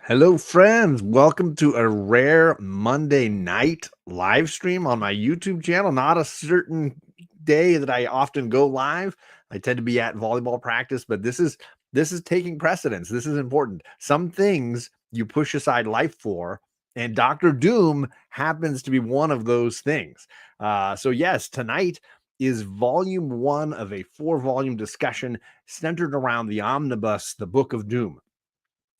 Hello, friends. Welcome to a rare Monday night live stream on my YouTube channel. Not a certain day that I often go live. I tend to be at volleyball practice, but this is taking precedence. This is important. Some things you push aside life for, and Dr. Doom happens to be one of those things. So yes, tonight is volume 1 of a 4-volume discussion centered around the Omnibus, the Book of Doom.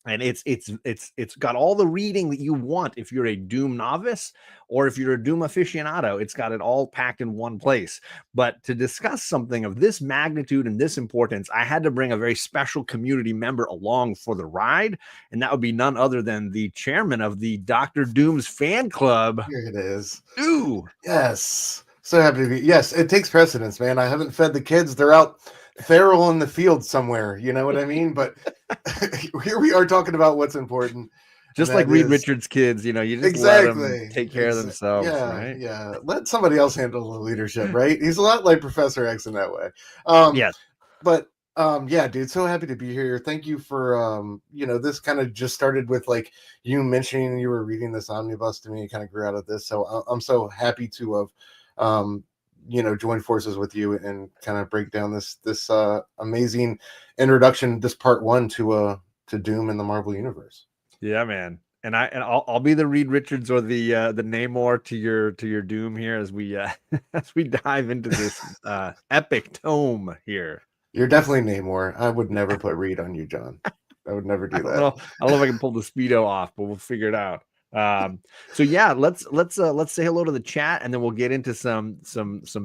And it's got all the reading that you want if you're a Doom novice or if you're a Doom aficionado. It's got it all packed in one place. But to discuss something of this magnitude and this importance, I had to bring a very special community member along for the ride, and that would be none other than the chairman of the Dr. Doom's fan club. Here it is. Stu. Yes. So happy to be. Yes, it takes precedence, man. I haven't fed the kids. They're out feral in the field somewhere. You know what I mean? But here we are talking about what's important. Just like Reed Richards' kids, you just let them take care of themselves, right? Yeah. Let somebody else handle the leadership, right? He's a lot like Professor X in that way. Yes. But yeah, dude, so happy to be here. Thank you for this kind of just started with like you mentioning you were reading this omnibus to me. It kind of grew out of this. So I'm so happy to have join forces with you and kind of break down this amazing introduction, this part 1 to Doom in the Marvel universe. Yeah, man. And I'll be the Reed Richards or the Namor to your Doom here as we as we dive into this epic tome here. You're definitely Namor. I would never put Reed on you, John. I would never do that. I don't know if I can pull the Speedo off, but we'll figure it out. So yeah, let's say hello to the chat, and then we'll get into some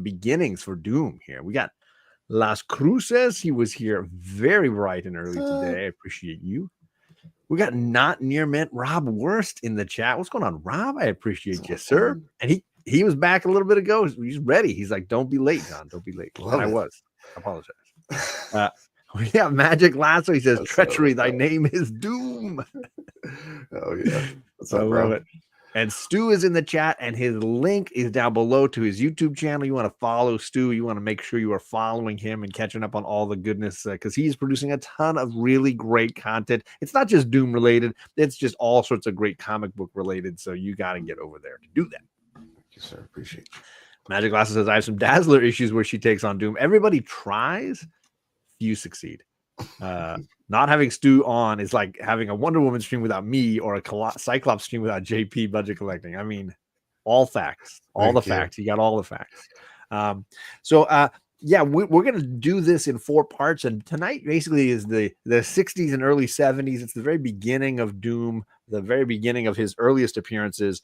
beginnings for Doom here. We got Las Cruces. He was here very bright and early today. I appreciate you. We got Not Near Mint Rob Worst in the chat. What's going on, Rob? I appreciate you, sir. And he was back a little bit ago. He's ready. He's like, don't be late, John. Don't be late. And I was. I apologize. We got Magic Lasso. He says, treachery, thy name is Doom. Oh, yeah. I love it. And Stu is in the chat, and his link is down below to his YouTube channel. You want to follow Stu. You want to make sure you are following him and catching up on all the goodness because he's producing a ton of really great content. It's not just Doom related. It's just all sorts of great comic book related. So you got to get over there to do that. Thank you, sir. Appreciate it. Magic Glasses says, I have some Dazzler issues where she takes on Doom. Everybody tries. Few succeed. Not having Stu on is like having a Wonder Woman stream without me or a Cyclops stream without JP budget collecting. I mean, all facts, all the facts. You got all the facts. Yeah, we're going to do this in 4 parts. And tonight basically is the 60s and early 70s. It's the very beginning of Doom, the very beginning of his earliest appearances.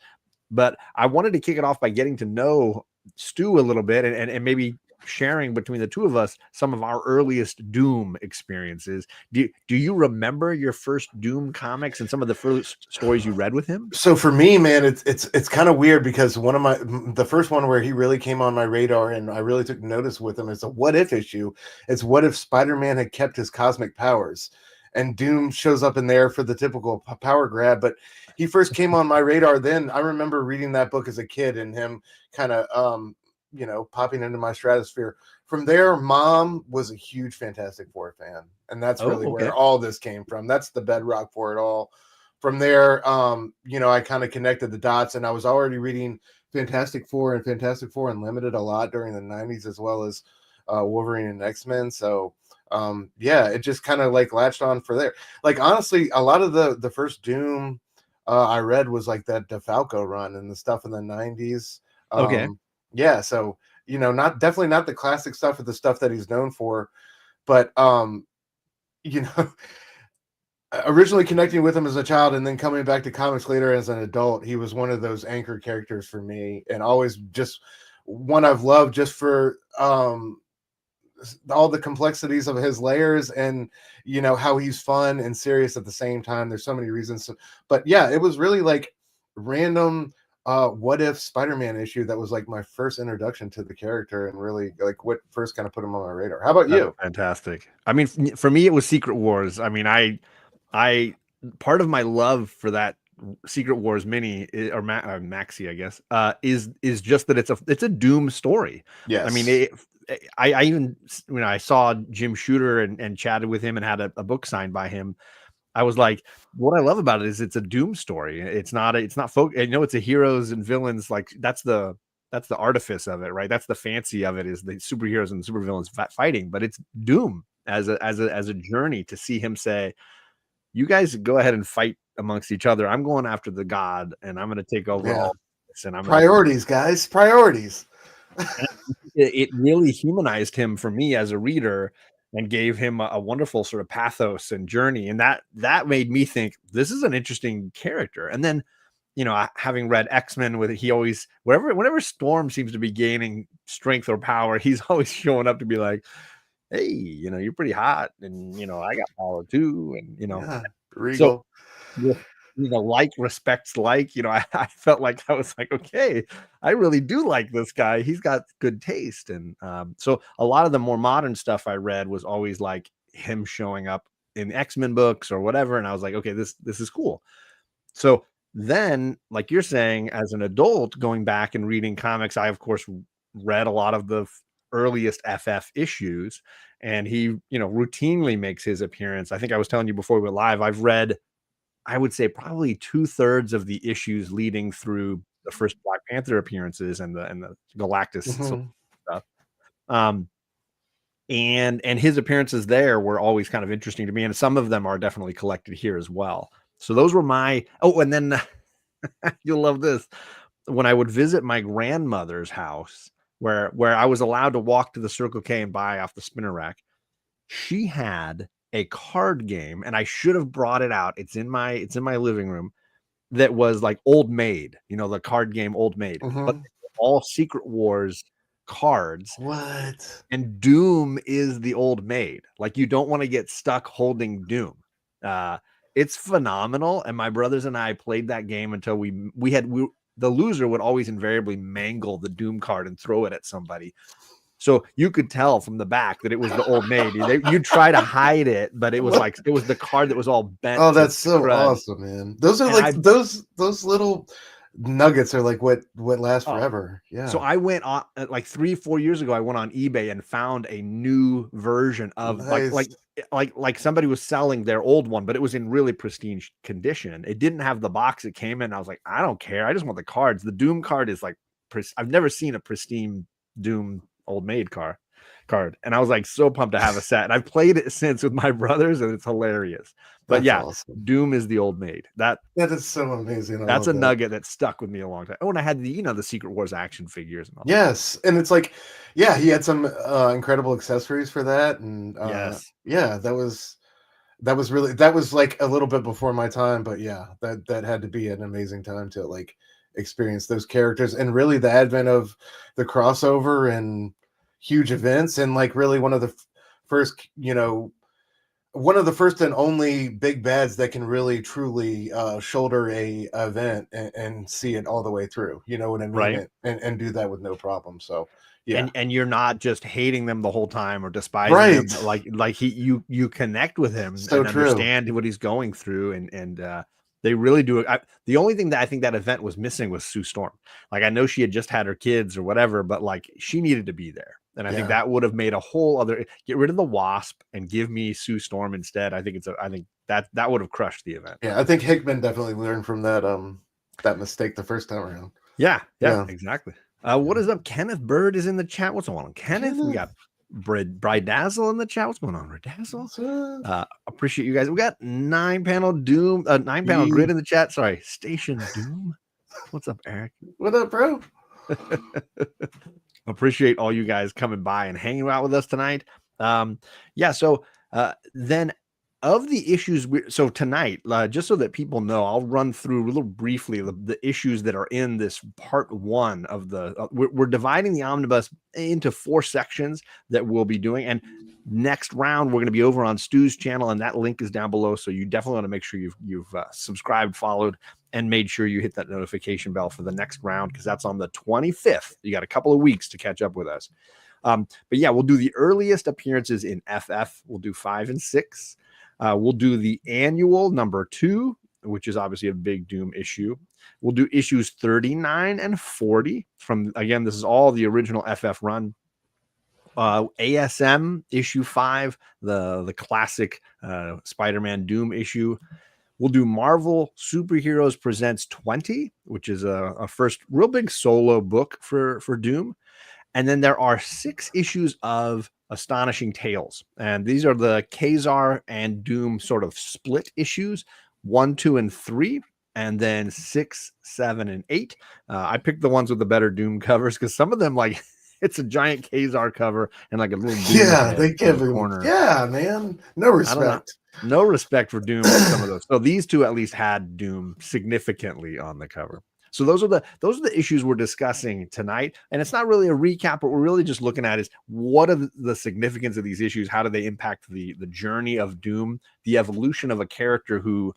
But I wanted to kick it off by getting to know Stu a little bit and maybe sharing between the two of us some of our earliest Doom experiences. Do you remember your first Doom comics and some of the first stories you read with him? So for me, man, it's kind of weird because the first one where he really came on my radar and I really took notice with him is a What If issue. It's what if Spider-Man had kept his cosmic powers, and Doom shows up in there for the typical power grab. But he first came on my radar then. I remember reading that book as a kid and him kind of popping into my stratosphere. From there, Mom was a huge Fantastic Four fan, and that's really where all this came from. That's the bedrock for it all. From there, I kind of connected the dots, and I was already reading Fantastic Four and Fantastic Four Unlimited a lot during the 90s, as well as Wolverine and X-Men. So it just kind of like latched on for there. Like, honestly, a lot of the first Doom I read was like that DeFalco run and the stuff in the 90s. Yeah, so definitely not the classic stuff or the stuff that he's known for, but originally connecting with him as a child and then coming back to comics later as an adult, he was one of those anchor characters for me, and always just one I've loved just for all the complexities of his layers and how he's fun and serious at the same time. There's so many reasons, but yeah, it was really like random What If Spider-Man issue that was like my first introduction to the character and really like what first kind of put him on my radar. How about you? Fantastic. I mean, for me, it was Secret Wars. I mean, I part of my love for that Secret Wars mini or maxi, I guess, is just that it's a Doom story. Yes. I mean, I even I saw Jim Shooter and chatted with him and had a book signed by him. I was like, what I love about it is it's a Doom story. It's not it's a heroes and villains. Like that's the artifice of it, right? That's the fancy of it, is the superheroes and the supervillains fighting, but it's Doom as a journey to see him say, you guys go ahead and fight amongst each other. I'm going after the god, and I'm going to take over Yeah. all this, and I'm priorities, guys. Priorities. it really humanized him for me as a reader and gave him a wonderful sort of pathos and journey. And that made me think this is an interesting character. And then, having read X-Men with it, he always, whenever Storm seems to be gaining strength or power, he's always showing up to be like, hey, you're pretty hot, and I got power too. And Yeah, so regal. like respects like, I felt like I was like, okay, I really do like this guy. He's got good taste. And so a lot of the more modern stuff I read was always like him showing up in X-Men books or whatever. And I was like, okay, this is cool. So then, like you're saying, as an adult going back and reading comics, I of course read a lot of the earliest FF issues, and he, routinely makes his appearance. I think I was telling you before we went live, I've read, I would say, probably 2/3 of the issues leading through the first Black Panther appearances and the Galactus stuff. And his appearances there were always kind of interesting to me, and some of them are definitely collected here as well. So those were and then you'll love this. When I would visit my grandmother's house, where I was allowed to walk to the Circle K and buy off the spinner rack, she had a card game, and I should have brought it out. It's in my living room. That was like Old Maid, the card game Old Maid, but all Secret Wars cards. What? And Doom is the Old Maid. Like, you don't want to get stuck holding Doom. It's phenomenal. And my brothers and I played that game until the loser would always invariably mangle the Doom card and throw it at somebody. So you could tell from the back that it was the Old Maid. You'd try to hide it, but it was like, it was the card that was all bent. Oh, that's so awesome, man. Those are like those little nuggets are like what lasts forever. Yeah. So I went on like 3-4 years ago, I went on eBay and found a new version of like somebody was selling their old one, but it was in really pristine condition. It didn't have the box it came in. I was like, I don't care. I just want the cards. The Doom card is like, I've never seen a pristine Doom Old Maid card. And I was like so pumped to have a set. And I've played it since with my brothers, and it's hilarious. But that's awesome. Doom is the Old Maid. That is so amazing. That's a nugget that stuck with me a long time. Oh, and I had the Secret Wars action figures and all that. And it's like, yeah, he had some incredible accessories for that. And yeah, that was like a little bit before my time, but yeah, that had to be an amazing time to like experience those characters, and really the advent of the crossover and huge events, and like really one of the first and only big bads that can really truly shoulder a event and see it all the way through, you know what I mean? Right. And do that with no problem. So yeah. And you're not just hating them the whole time or despising them. Like you connect with him and understand what he's going through, and they really do it. The only thing that I think that event was missing was Sue Storm. Like, I know she had just had her kids or whatever, but like she needed to be there. And I think that would have made a whole other, get rid of the Wasp and give me Sue Storm instead. I think that would have crushed the event. Yeah, I think Hickman definitely learned from that mistake the first time around. Yeah, exactly. What is up? Kenneth Bird is in the chat. What's going on, Kenneth? We got Dazzle in the chat. What's going on, Dazzle? Appreciate you guys. We got 9-panel grid in the chat. Sorry, Station Doom. What's up, Eric? What up, bro? Appreciate all you guys coming by and hanging out with us tonight. So then of the issues, so tonight, just so that people know, I'll run through a little briefly the issues that are in this part 1 of the. We're dividing the omnibus into 4 sections that we'll be doing, and next round we're going to be over on Stu's channel, and that link is down below. So you definitely want to make sure you've subscribed, followed, and made sure you hit that notification bell for the next round, because that's on the 25th. You got a couple of weeks to catch up with us. But yeah, we'll do the earliest appearances in FF. We'll do 5 and 6. We'll do the annual number 2, which is obviously a big Doom issue. We'll do issues 39 and 40 from, again, this is all the original FF run. ASM issue 5, the classic Spider-Man Doom issue. We'll do Marvel Superheroes Presents 20, which is a first real big solo book for Doom. And then there are 6 issues of Astonishing Tales. And these are the Kazar and Doom sort of split issues, 1, 2, and 3, and then 6, 7, and 8. I picked the ones with the better Doom covers because some of them, like, it's a giant Kazar cover and like a little Doom head they give in the him corner. Yeah, man. No respect. No respect for Doom on some of those. So these two at least had Doom significantly on the cover. So those are the issues we're discussing tonight. And it's not really a recap. What we're really just looking at is what are the significance of these issues? How do they impact the journey of Doom, the evolution of a character who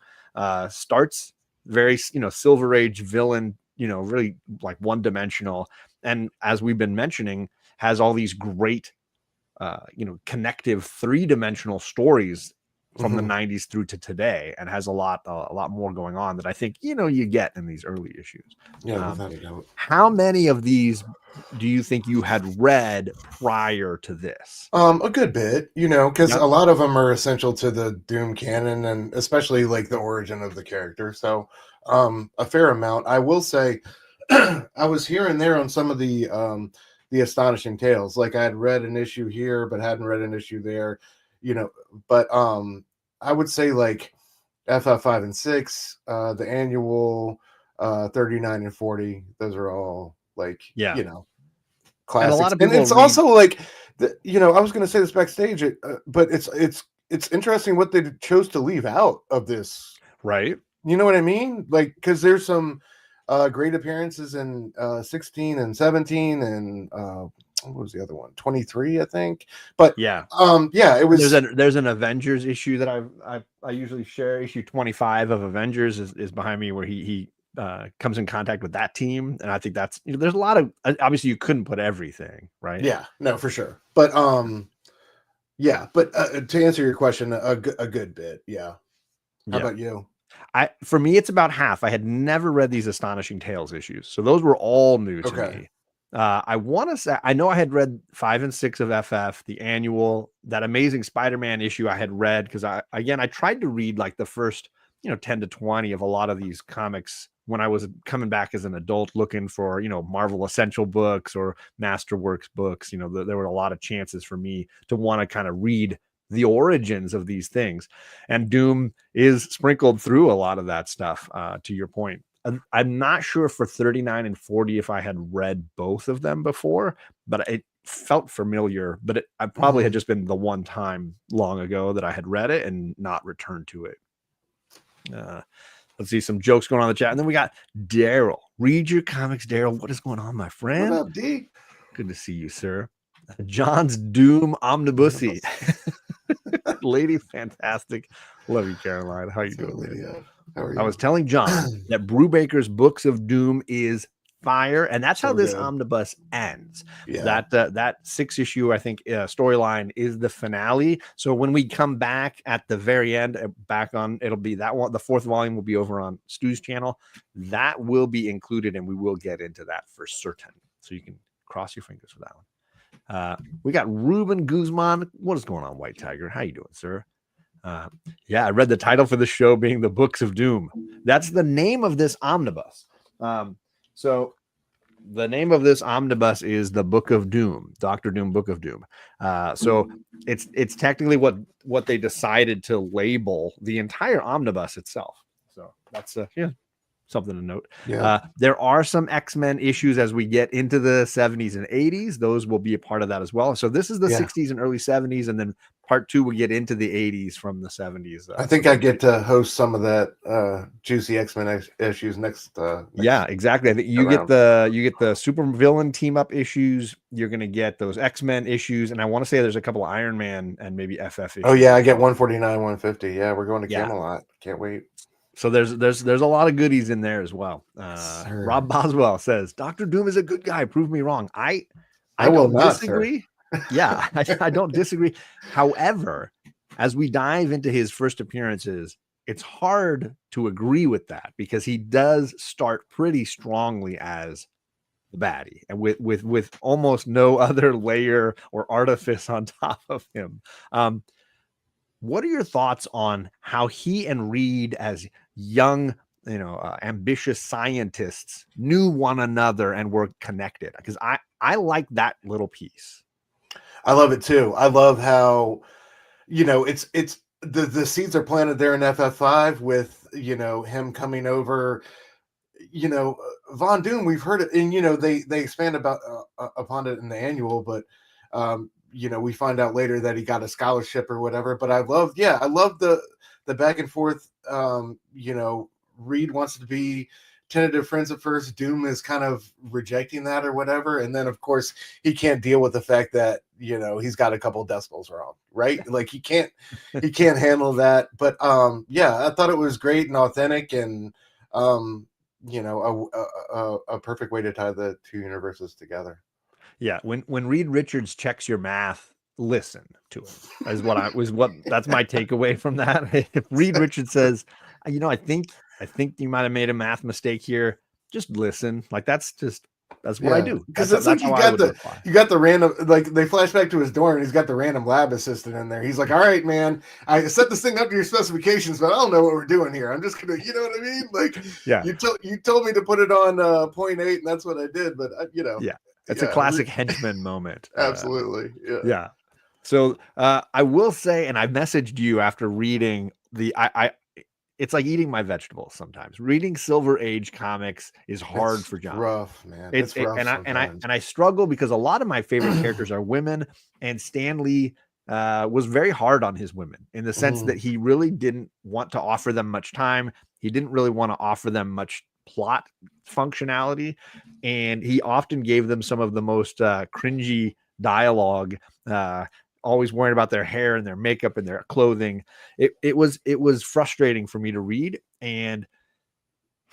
starts very, Silver Age villain, really like one-dimensional. And as we've been mentioning, has all these great connective 3-dimensional stories from the 90s through to today, and has a lot more going on that I think you get in these early issues. Yeah, without a doubt. How many of these do you think you had read prior to this? A good bit, because a lot of them are essential to the Doom canon, and especially like the origin of the character. So a fair amount. I will say I was here and there on some of the Astonishing Tales. Like I had read an issue here but hadn't read an issue there, but I would say like FF5 and 6, the annual 39 and 40, those are all like classics. And a lot of people it's also like I was going to say this backstage, but it's interesting what they chose to leave out of this, right? You know what I mean? Like, because there's some great appearances in 16 and 17 and what was the other one? 23, I think. But it was. There's an Avengers issue that I usually share. Issue 25 of Avengers is behind me, where he comes in contact with that team, and I think that's there's a lot of, obviously you couldn't put everything, right? Yeah, no, for sure. But to answer your question, a good bit. Yeah. How about you? For me, it's about half. I had never read these Astonishing Tales issues, so those were all new to me. I want to say, I know I had read 5 and 6 of FF, the annual, that Amazing Spider-Man issue I had read, because I tried to read like the first 10 to 20 of a lot of these comics when I was coming back as an adult looking for Marvel Essential books or Masterworks books. There were a lot of chances for me to want to kind of read the origins of these things, and Doom is sprinkled through a lot of that stuff, to your point. I'm not sure for 39 and 40 if I had read both of them before, but it felt familiar. But I probably had just been the one time long ago that I had read it and not returned to it. Let's see some jokes going on in the chat. And then we got Daryl. Read your comics, Daryl. What is going on, my friend? What up, D? Good to see you, sir. John's Doom Omnibusy. Lady Fantastic. Love you, Caroline. How you doing, lady? How are you? I was telling John that Brubaker's Books of Doom is fire, and that's how this omnibus ends. Yeah. That 6-issue, I think, storyline is the finale. So when we come back at the very end, it'll be that one. The 4th volume will be over on Stu's channel. That will be included, and we will get into that for certain. So you can cross your fingers for that one. We got Ruben Guzman. What is going on, White Tiger? How you doing, sir? I read the title for the show being the Books of Doom. That's the name of this omnibus. So the name of this omnibus is the Book of Doom, Dr. Doom, Book of Doom. So it's technically what they decided to label the entire omnibus itself. So that's something to note. There are some X-Men issues as we get into the 70s and 80s. Those will be a part of that as well. So this is the 60s and early 70s, and then part 2 will get into the 80s from the 70s. I think I get to host some of that juicy X-Men issues next. Yeah, exactly. I think you get the super villain team up issues. You're going to get those X-Men issues, and I want to say there's a couple of Iron Man and maybe FF issues. Oh yeah, I get 149, 150. Yeah, we're going to Camelot. Can't wait. So there's a lot of goodies in there as well. Rob Boswell says Dr. Doom is a good guy. Prove me wrong. I will not disagree. Yeah, I don't disagree. However, as we dive into his first appearances, it's hard to agree with that because he does start pretty strongly as the baddie, and with almost no other layer or artifice on top of him. What are your thoughts on how he and Reed, as young, ambitious scientists, knew one another and were connected? Because I like that little piece. I love it too. I love how, it's the seeds are planted there in FF5 with, him coming over, Von Doom, we've heard it, and, they expand upon it in the annual, but, we find out later that he got a scholarship or whatever. But I love the back and forth. Reed wants to be tentative friends at first. Doom is kind of rejecting that or whatever, and then of course he can't deal with the fact that he's got a couple decibels wrong, right? Like he can't handle that. But I thought it was great and authentic, and a perfect way to tie the two universes together. Yeah, when Reed Richards checks your math, listen to him. That's my takeaway from that. If Reed Richards says, I think you might have made a math mistake here, just listen. Like that's what I do. Because it's like you got the random, like they flash back to his door and he's got the random lab assistant in there. He's like, all right, man, I set this thing up to your specifications, but I don't know what we're doing here. I'm just gonna, you know what I mean? Like, yeah, you told me to put it on 0.8, and that's what I did. But it's a classic henchman moment. Absolutely, yeah. So I will say, and I messaged you after reading it's like eating my vegetables sometimes. Reading Silver Age comics is hard for John. Rough, man. It's rough. And I struggle because a lot of my favorite characters are women, and Stan Lee was very hard on his women in the sense that he really didn't want to offer them much time. He didn't really want to offer them much plot functionality, and he often gave them some of the most cringy dialogue, always worrying about their hair and their makeup and their clothing. It was frustrating for me to read. And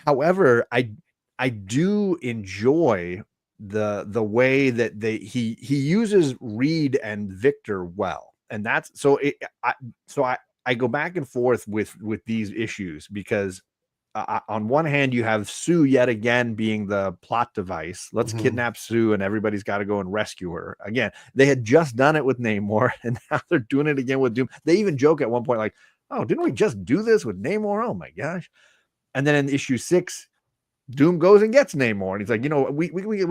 however, I do enjoy the way that he uses Reed and Victor well. And that's so I go back and forth with these issues because on one hand, you have Sue yet again being the plot device. Let's kidnap Sue and everybody's got to go and rescue her. Again, they had just done it with Namor and now they're doing it again with Doom. They even joke at one point like, oh, didn't we just do this with Namor? Oh my gosh. And then in issue 6, Doom goes and gets Namor. And he's like, we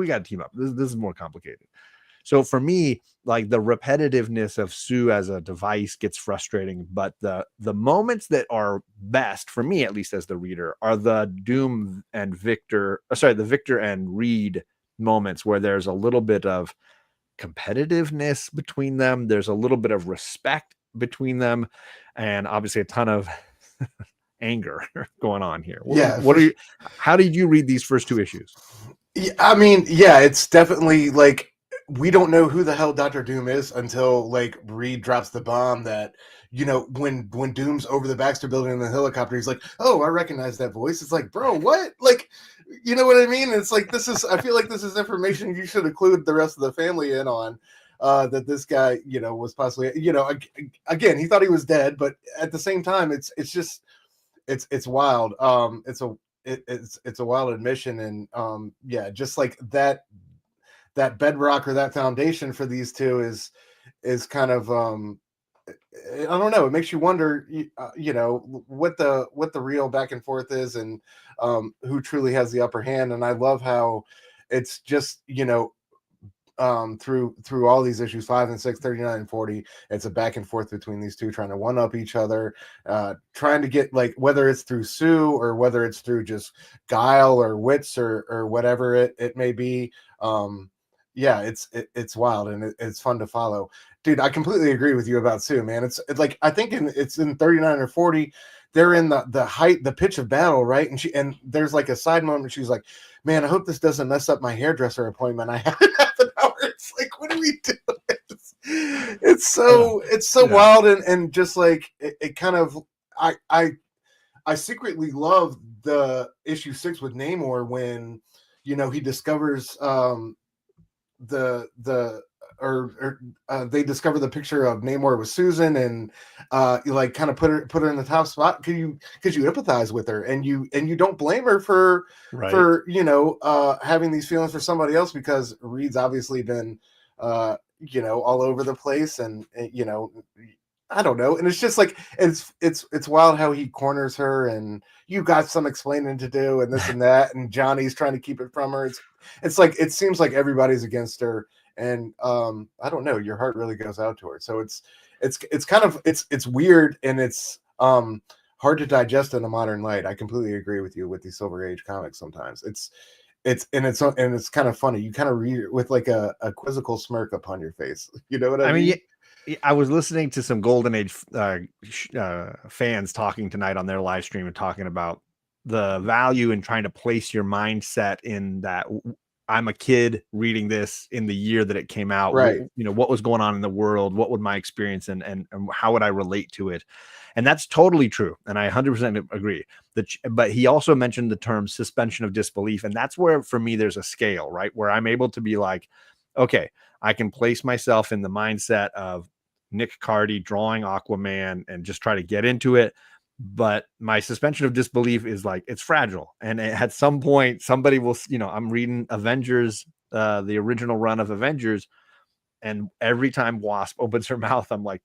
got to team up. This is more complicated. So for me, like the repetitiveness of Sue as a device gets frustrating, but the moments that are best for me, at least as the reader, are the Doom and the Victor and Reed moments where there's a little bit of competitiveness between them. There's a little bit of respect between them, and obviously a ton of anger going on here. How did you read these first 2 issues? Yeah, I mean, it's definitely like, we don't know who the hell Dr. Doom is until like Reed drops the bomb that, when Doom's over the Baxter building in the helicopter, he's like, oh, I recognize that voice. It's like, bro, what? Like, you know what I mean? It's like, I feel like this is information you should include the rest of the family in on, that this guy, was possibly, again, he thought he was dead, but at the same time, it's just, it's wild. It's a wild admission. And just like that bedrock or that foundation for these two is kind of I don't know, it makes you wonder what the real back and forth is, and who truly has the upper hand. And I love how it's just through all these issues 5 and 6, 39 and 40, it's a back and forth between these two trying to one up each other, trying to get, like, whether it's through Sue or whether it's through just guile or wits or whatever it may be. It's wild, and it's fun to follow. Dude, I completely agree with you about Sue, man. It's like, I think it's in 39 or 40, they're in the pitch of battle, right? And there's like a side moment, she's like, man, I hope this doesn't mess up my hairdresser appointment. I have it half an hour. It's like, what are we doing? It's so wild, and just like it kind of, I secretly love the issue 6 with Namor when he discovers the they discover the picture of Namor with Susan, and you like kind of put her in the top spot. Could you empathize with her, and you don't blame her for having these feelings for somebody else, because Reed's obviously been all over the place, and I don't know. And it's just like, it's wild how he corners her, and you got some explaining to do, and this and that, and Johnny's trying to keep it from her. It's like, it seems like everybody's against her, and I don't know, your heart really goes out to her. So it's kind of, it's weird, and it's hard to digest in a modern light. I completely agree with you with these Silver Age comics. Sometimes it's kind of funny. You kind of read it with like a quizzical smirk upon your face. You know what I mean? I was listening to some Golden Age fans talking tonight on their live stream, and talking about the value in trying to place your mindset in that. I'm a kid reading this in the year that it came out. Right. What was going on in the world? What would my experience and how would I relate to it? And that's totally true. And I 100% agree. But he also mentioned the term suspension of disbelief. And that's where, for me, there's a scale, right? Where I'm able to be like, okay, I can place myself in the mindset of Nick Cardy drawing Aquaman and just try to get into it. But my suspension of disbelief is like, it's fragile. And at some point, somebody will, I'm reading Avengers, the original run of Avengers. And every time Wasp opens her mouth, I'm like,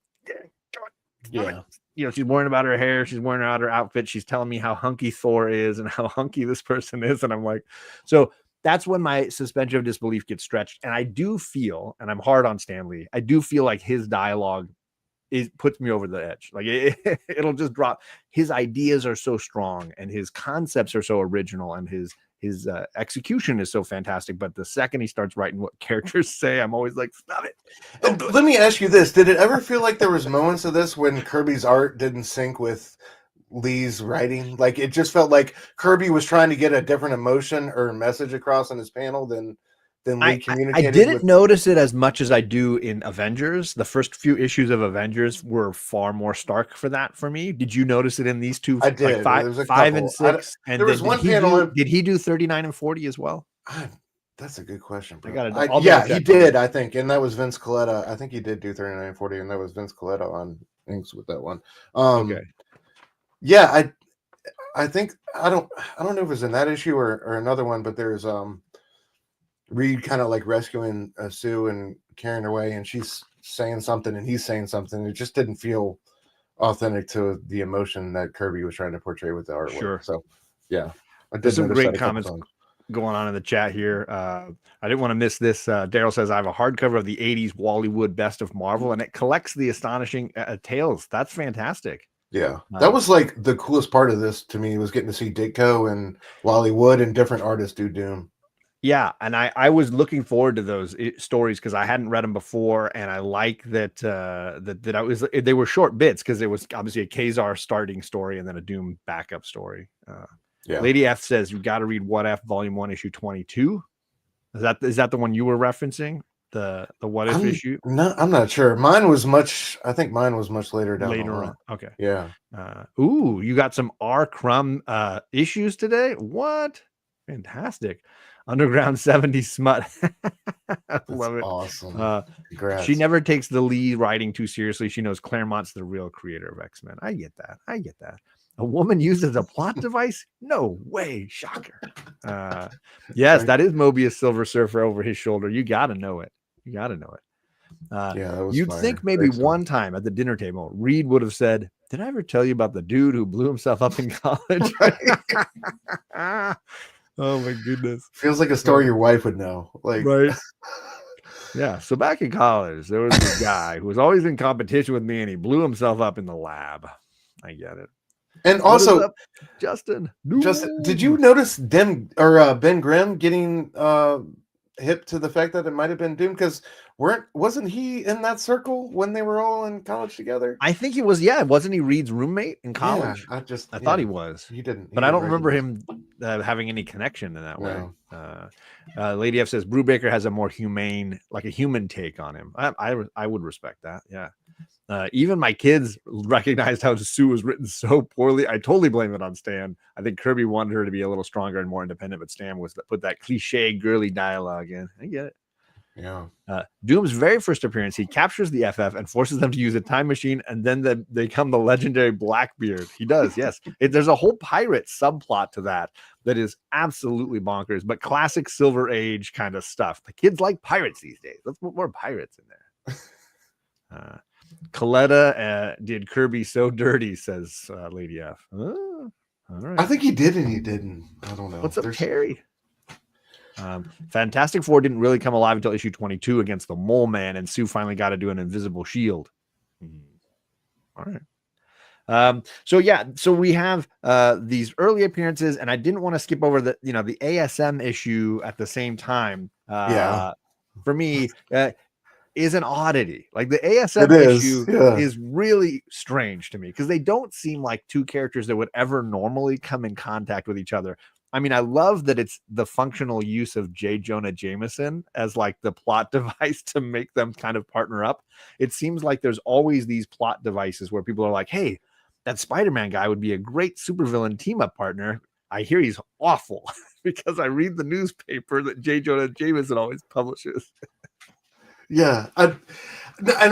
yeah. She's worrying about her hair. She's worrying about her outfit. She's telling me how hunky Thor is and how hunky this person is. And I'm like, so that's when my suspension of disbelief gets stretched. And I do feel, and I'm hard on Stan Lee, I do feel like his dialogue puts me over the edge. Like it'll just drop. His ideas are so strong, and his concepts are so original, and his execution is so fantastic. But the second he starts writing what characters say, I'm always like, stop it. Let me ask you this. Did it ever feel like there was moments of this when Kirby's art didn't sync with Lee's writing? Like, it just felt like Kirby was trying to get a different emotion or message across in his panel than Lee communicated. I didn't notice it as much as I do in Avengers. The first few issues of Avengers were far more stark for that for me. Did you notice it in these two? I did. Like five and 6. And there was one panel. Did he do 39 and 40 as well? That's a good question, bro. He did, I think. And that was Vince Coletta. I think he did do 39 and 40, and that was Vince Coletta on inks with that one. Okay. Yeah, I think I don't know if it was in that issue or another one, but there's Reed kind of like rescuing Sue and carrying her away, and she's saying something and he's saying something. It just didn't feel authentic to the emotion that Kirby was trying to portray with the artwork. Sure. So, yeah. There's some great comments going on in the chat here. I didn't want to miss this. Daryl says, I have a hardcover of the 80s Wallywood Best of Marvel, and it collects the astonishing tales. That's fantastic. Yeah, that was like the coolest part of this to me, was getting to see Ditko and Wally Wood and different artists do Doom. Yeah, and I was looking forward to those stories because I hadn't read them before, and I like that they were short bits because it was obviously a Kazar starting story and then a Doom backup story. Yeah. Lady F says you've got to read What If Volume 1 issue 22. Is that the one you were referencing? The What If issue? No, I'm not sure. Mine was much later down. Later on. Okay. Yeah. You got some R. Crumb issues today? What? Fantastic. Underground 70s smut. Love it. Awesome. She never takes the Lee writing too seriously. She knows Claremont's the real creator of X-Men. I get that. A woman used as a plot device? No way. Shocker. Yes, that is Mobius Silver Surfer over his shoulder. You got to know it. Yeah, that was You'd fire. Think maybe one time at the dinner table, Reed would have said, did I ever tell you about the dude who blew himself up in college? Oh my goodness. Feels like a story your wife would know. Like, right. Yeah. So back in college, there was this guy who was always in competition with me, and he blew himself up in the lab. I get it. And also, Justin, did you notice Ben Grimm getting hip to the fact that it might have been Doom? Because wasn't he in that circle when they were all in college together? I think he was. Yeah, wasn't he Reed's roommate in college? Yeah, I thought he was. He didn't, but I don't remember him having any connection in that way. Lady F says Brubaker has a more humane, like a human take on him. I would respect that. Yeah. Even my kids recognized how Sue was written so poorly. I totally blame it on Stan. I think Kirby wanted her to be a little stronger and more independent, but Stan was put that cliche girly dialogue in. I get it. Yeah. Doom's very first appearance, he captures the FF and forces them to use a time machine, and then they become the legendary Blackbeard. He does, yes. There's a whole pirate subplot to that is absolutely bonkers, but classic Silver Age kind of stuff. The kids like pirates these days. Let's put more pirates in there. Coletta did Kirby so dirty, says Lady F. All right. I think he did and he didn't. I don't know. What's up, Terry? Fantastic Four didn't really come alive until issue 22 against the Mole Man, and Sue finally got to do an invisible shield. All right. So we have these early appearances, and I didn't want to skip over the ASM issue at the same time. For me, is an oddity. Like the ASM issue is really strange to me because they don't seem like two characters that would ever normally come in contact with each other. I mean, I love that it's the functional use of J. Jonah Jameson as like the plot device to make them kind of partner up. It seems like there's always these plot devices where people are like, hey, that Spider-Man guy would be a great supervillain team-up partner. I hear he's awful because I read the newspaper that J. Jonah Jameson always publishes. Yeah. And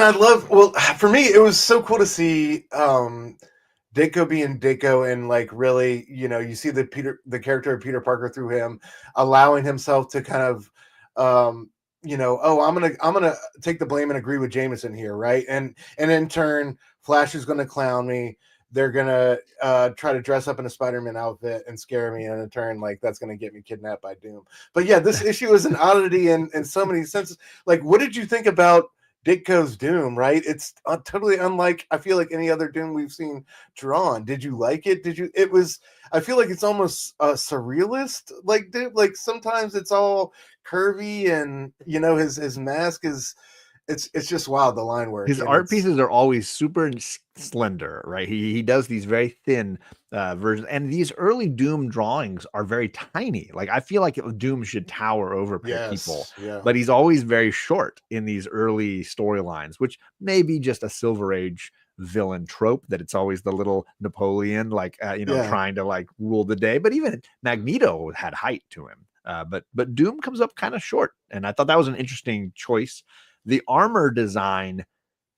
I love, well, for me, it was so cool to see Ditko being Ditko, and like really, you see the character of Peter Parker through him, allowing himself to kind of, I'm gonna take the blame and agree with Jameson here, right? And in turn, Flash is gonna clown me. They're gonna try to dress up in a Spider-Man outfit and scare me, and in turn, like that's gonna get me kidnapped by Doom. But yeah, this issue is an oddity in so many senses. Like, what did you think about Ditko's Doom? Right, it's totally unlike, I feel like, any other Doom we've seen drawn. Did you like it? It was. I feel like it's almost surrealist. Like sometimes it's all curvy, and his mask is. It's just wild, the line work. His art pieces are always super slender, right? He does these very thin versions, and these early Doom drawings are very tiny. Like I feel like Doom should tower over people, but he's always very short in these early storylines, which may be just a Silver Age villain trope, that it's always the little Napoleon, trying to like rule the day. But even Magneto had height to him, but Doom comes up kind of short, and I thought that was an interesting choice. The armor design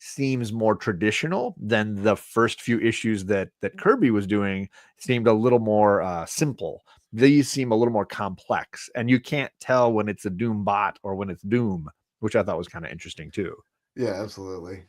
seems more traditional than the first few issues that Kirby was doing. Seemed a little more simple. These seem a little more complex, and you can't tell when it's a Doom bot or when it's Doom, which I thought was kind of interesting too. Yeah, absolutely.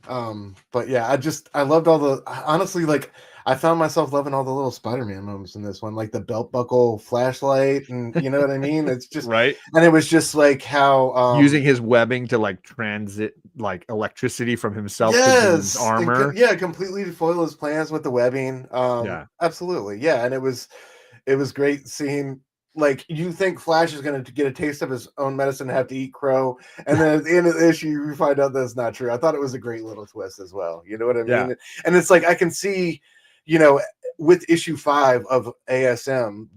But yeah, I loved honestly, like I found myself loving all the little Spider-Man moments in this one, like the belt buckle flashlight, and you know what I mean? It's just right. And it was just like how using his webbing to like transit like electricity from himself to his armor. Completely foil his plans with the webbing. Absolutely. Yeah. And it was great seeing, like, you think Flash is going to get a taste of his own medicine and have to eat crow, and then at the end of the issue you find out that's not true. I thought it was a great little twist as well. You know what I mean? Yeah. And it's like I can see, with issue 5 of ASM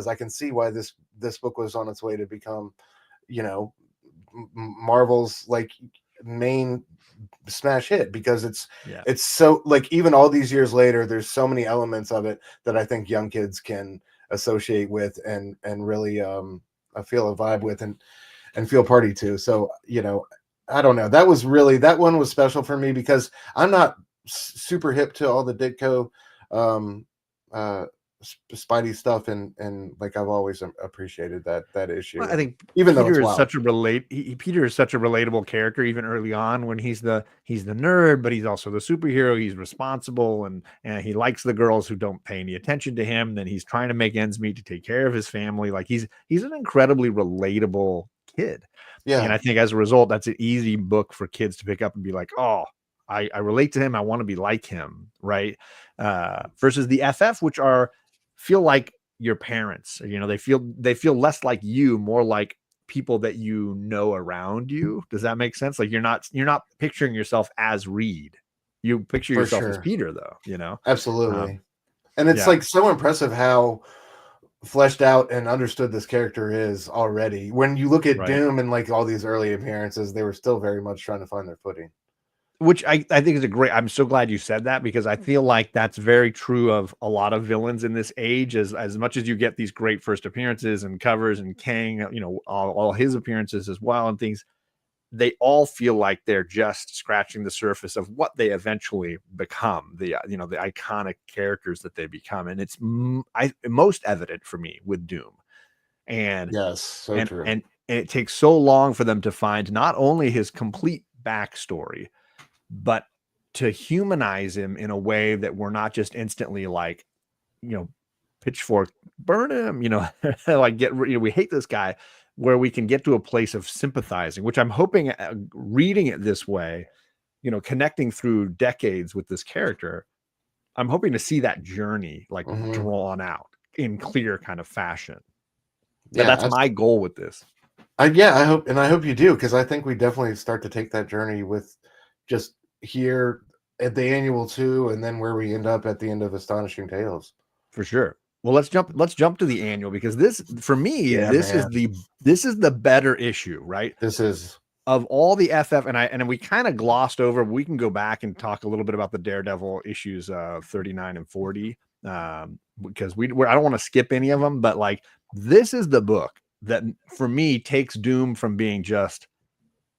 I can see why this book was on its way to become, Marvel's like main smash hit, because it's so, like, even all these years later, there's so many elements of it that I think young kids can associate with and really feel a vibe with and feel party to. So I don't know, that one was special for me because I'm not super hip to all the Ditko Spidey stuff, and like I've always appreciated that issue. Well, I think even Peter though is such a Peter is such a relatable character, even early on, when he's the nerd, but he's also the superhero. He's responsible, and he likes the girls who don't pay any attention to him. Then he's trying to make ends meet to take care of his family. Like he's an incredibly relatable kid. Yeah. And I think as a result, that's an easy book for kids to pick up and be like, oh, I relate to him. I want to be like him. Right. Versus the FF, which feel like your parents. They feel less like you, more like people that around you. Does that make sense? Like you're not picturing yourself as Reed. You picture yourself as Peter, though. Absolutely. And it's like so impressive how fleshed out and understood this character is already. When you look at Doom and like all these early appearances, they were still very much trying to find their footing. Which I think is I'm so glad you said that, because I feel like that's very true of a lot of villains in this age. As much as you get these great first appearances and covers, and Kang, all his appearances as well and things, they all feel like they're just scratching the surface of what they eventually become, the the iconic characters that they become, and it's most evident for me with Doom. And Yes, so and true. and and it takes so long for them to find not only his complete backstory, but to humanize him in a way that we're not just instantly like, pitchfork, burn him, like we hate this guy, where we can get to a place of sympathizing, which I'm hoping, reading it this way, connecting through decades with this character, I'm hoping to see that journey like Hmm. drawn out in clear kind of fashion. That's Yeah, my goal with this. yeah, I hope you do, because I think we definitely start to take that journey with just here at the annual two, and then where we end up at the end of Astonishing Tales. For sure. Well, let's jump to the annual, because this, for me, Yeah, this is man, the better issue, right? this is Of all the FF, and we kind of glossed over. We can go back and talk a little bit about the Daredevil issues 39 and 40, because I don't want to skip any of them, but like this is the book that for me takes Doom from being just,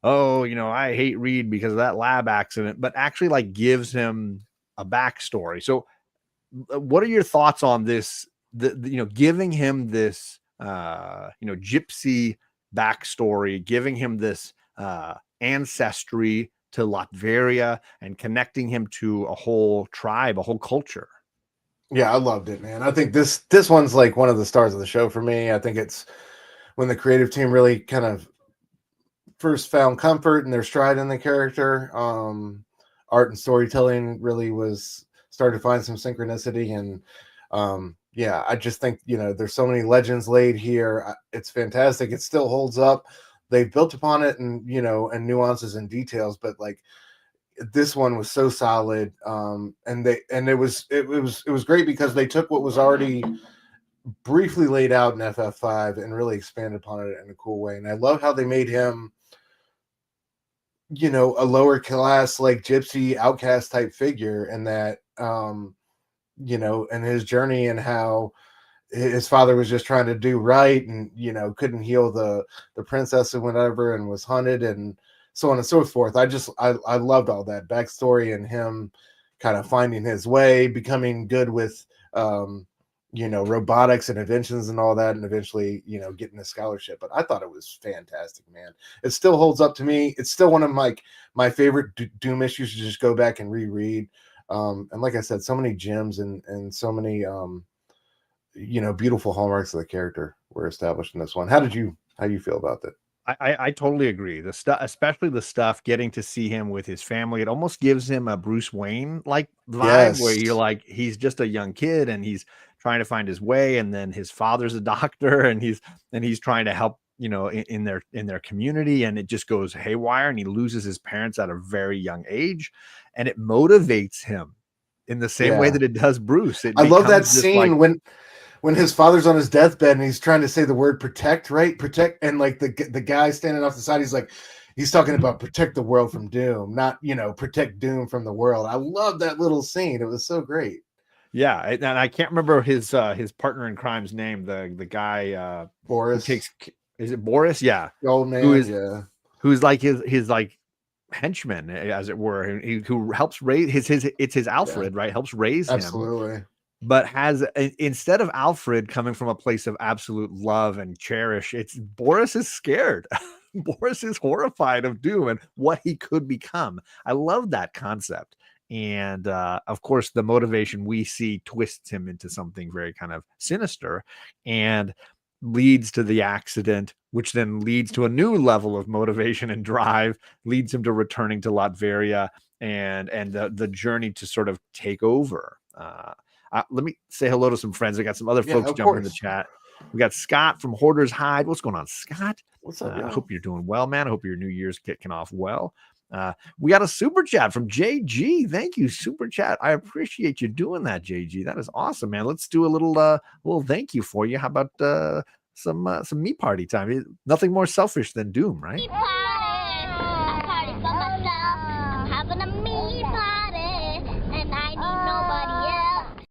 oh, I hate Reed because of that lab accident, but actually like gives him a backstory. So what are your thoughts on this, giving him this gypsy backstory, giving him this ancestry to Latveria, and connecting him to a whole tribe, a whole culture? yeah, I loved it, man. I think this one's like one of the stars of the show for me. I think it's when the creative team really kind of first found comfort in their stride in the character. Art and storytelling really was started to find some synchronicity, and yeah, I just think there's so many legends laid here. It's fantastic. It still holds up. They've built upon it, and and nuances and details, but like this one was so solid. It was great because they took what was already briefly laid out in FF5 and really expanded upon it in a cool way. And I love how they made him a lower class, like gypsy outcast type figure, and that and his journey, and how his father was just trying to do right, and couldn't heal the princess and whatever, and was hunted, and so on and so forth. I loved all that backstory, and him kind of finding his way, becoming good with robotics and inventions and all that, and eventually getting a scholarship. But I thought it was fantastic, man. It still holds up to me. It's still one of my favorite Doom issues to just go back and reread. And like I said, so many gems, and so many beautiful hallmarks of the character were established in this one. How you feel about that? I totally agree. The stuff, especially the stuff getting to see him with his family, it almost gives him a Bruce Wayne like vibe, where Yes. you're like, he's just a young kid and he's trying to find his way, and then his father's a doctor, and he's trying to help, in their community, and it just goes haywire, and he loses his parents at a very young age, and it motivates him in the same way Yeah. that it does Bruce. It I love that becomes this like, scene when his father's on his deathbed and he's trying to say the word protect, right? Protect, and like the guy standing off the side, he's talking about protect the world from doom, not protect doom from the world. I love that little scene. It was so great. yeah, and I can't remember his partner in crime's name, the guy who Boris, takes, is it Boris? Yeah. the old Who man. is Yeah. who's like his like henchman, as it were, who helps raise it's his Yeah. Alfred, right? Helps raise him, Absolutely. but instead of Alfred coming from a place of absolute love and cherish, it's Boris is scared. Boris is horrified of Doom and what he could become. I love that concept. And of course, the motivation we see twists him into something very kind of sinister, and leads to the accident, which then leads to a new level of motivation and drive, leads him to returning to Latveria, and the journey to sort of take over. Let me say hello to some friends. I got some other Yeah, folks of jumping in the course. chat. We got Scott from Hoarder's Hide. What's going on, Scott? What's up, I yo? hope you're doing well, man. I hope your New Year's kicking off well. We got a super chat from JG. Thank you, super chat. I appreciate you doing that, JG. That is awesome, man. Let's do a little thank you for you. How about some me party time? Nothing more selfish than Doom, right? Me party. I party for myself. I'm having a me party, and I need nobody else.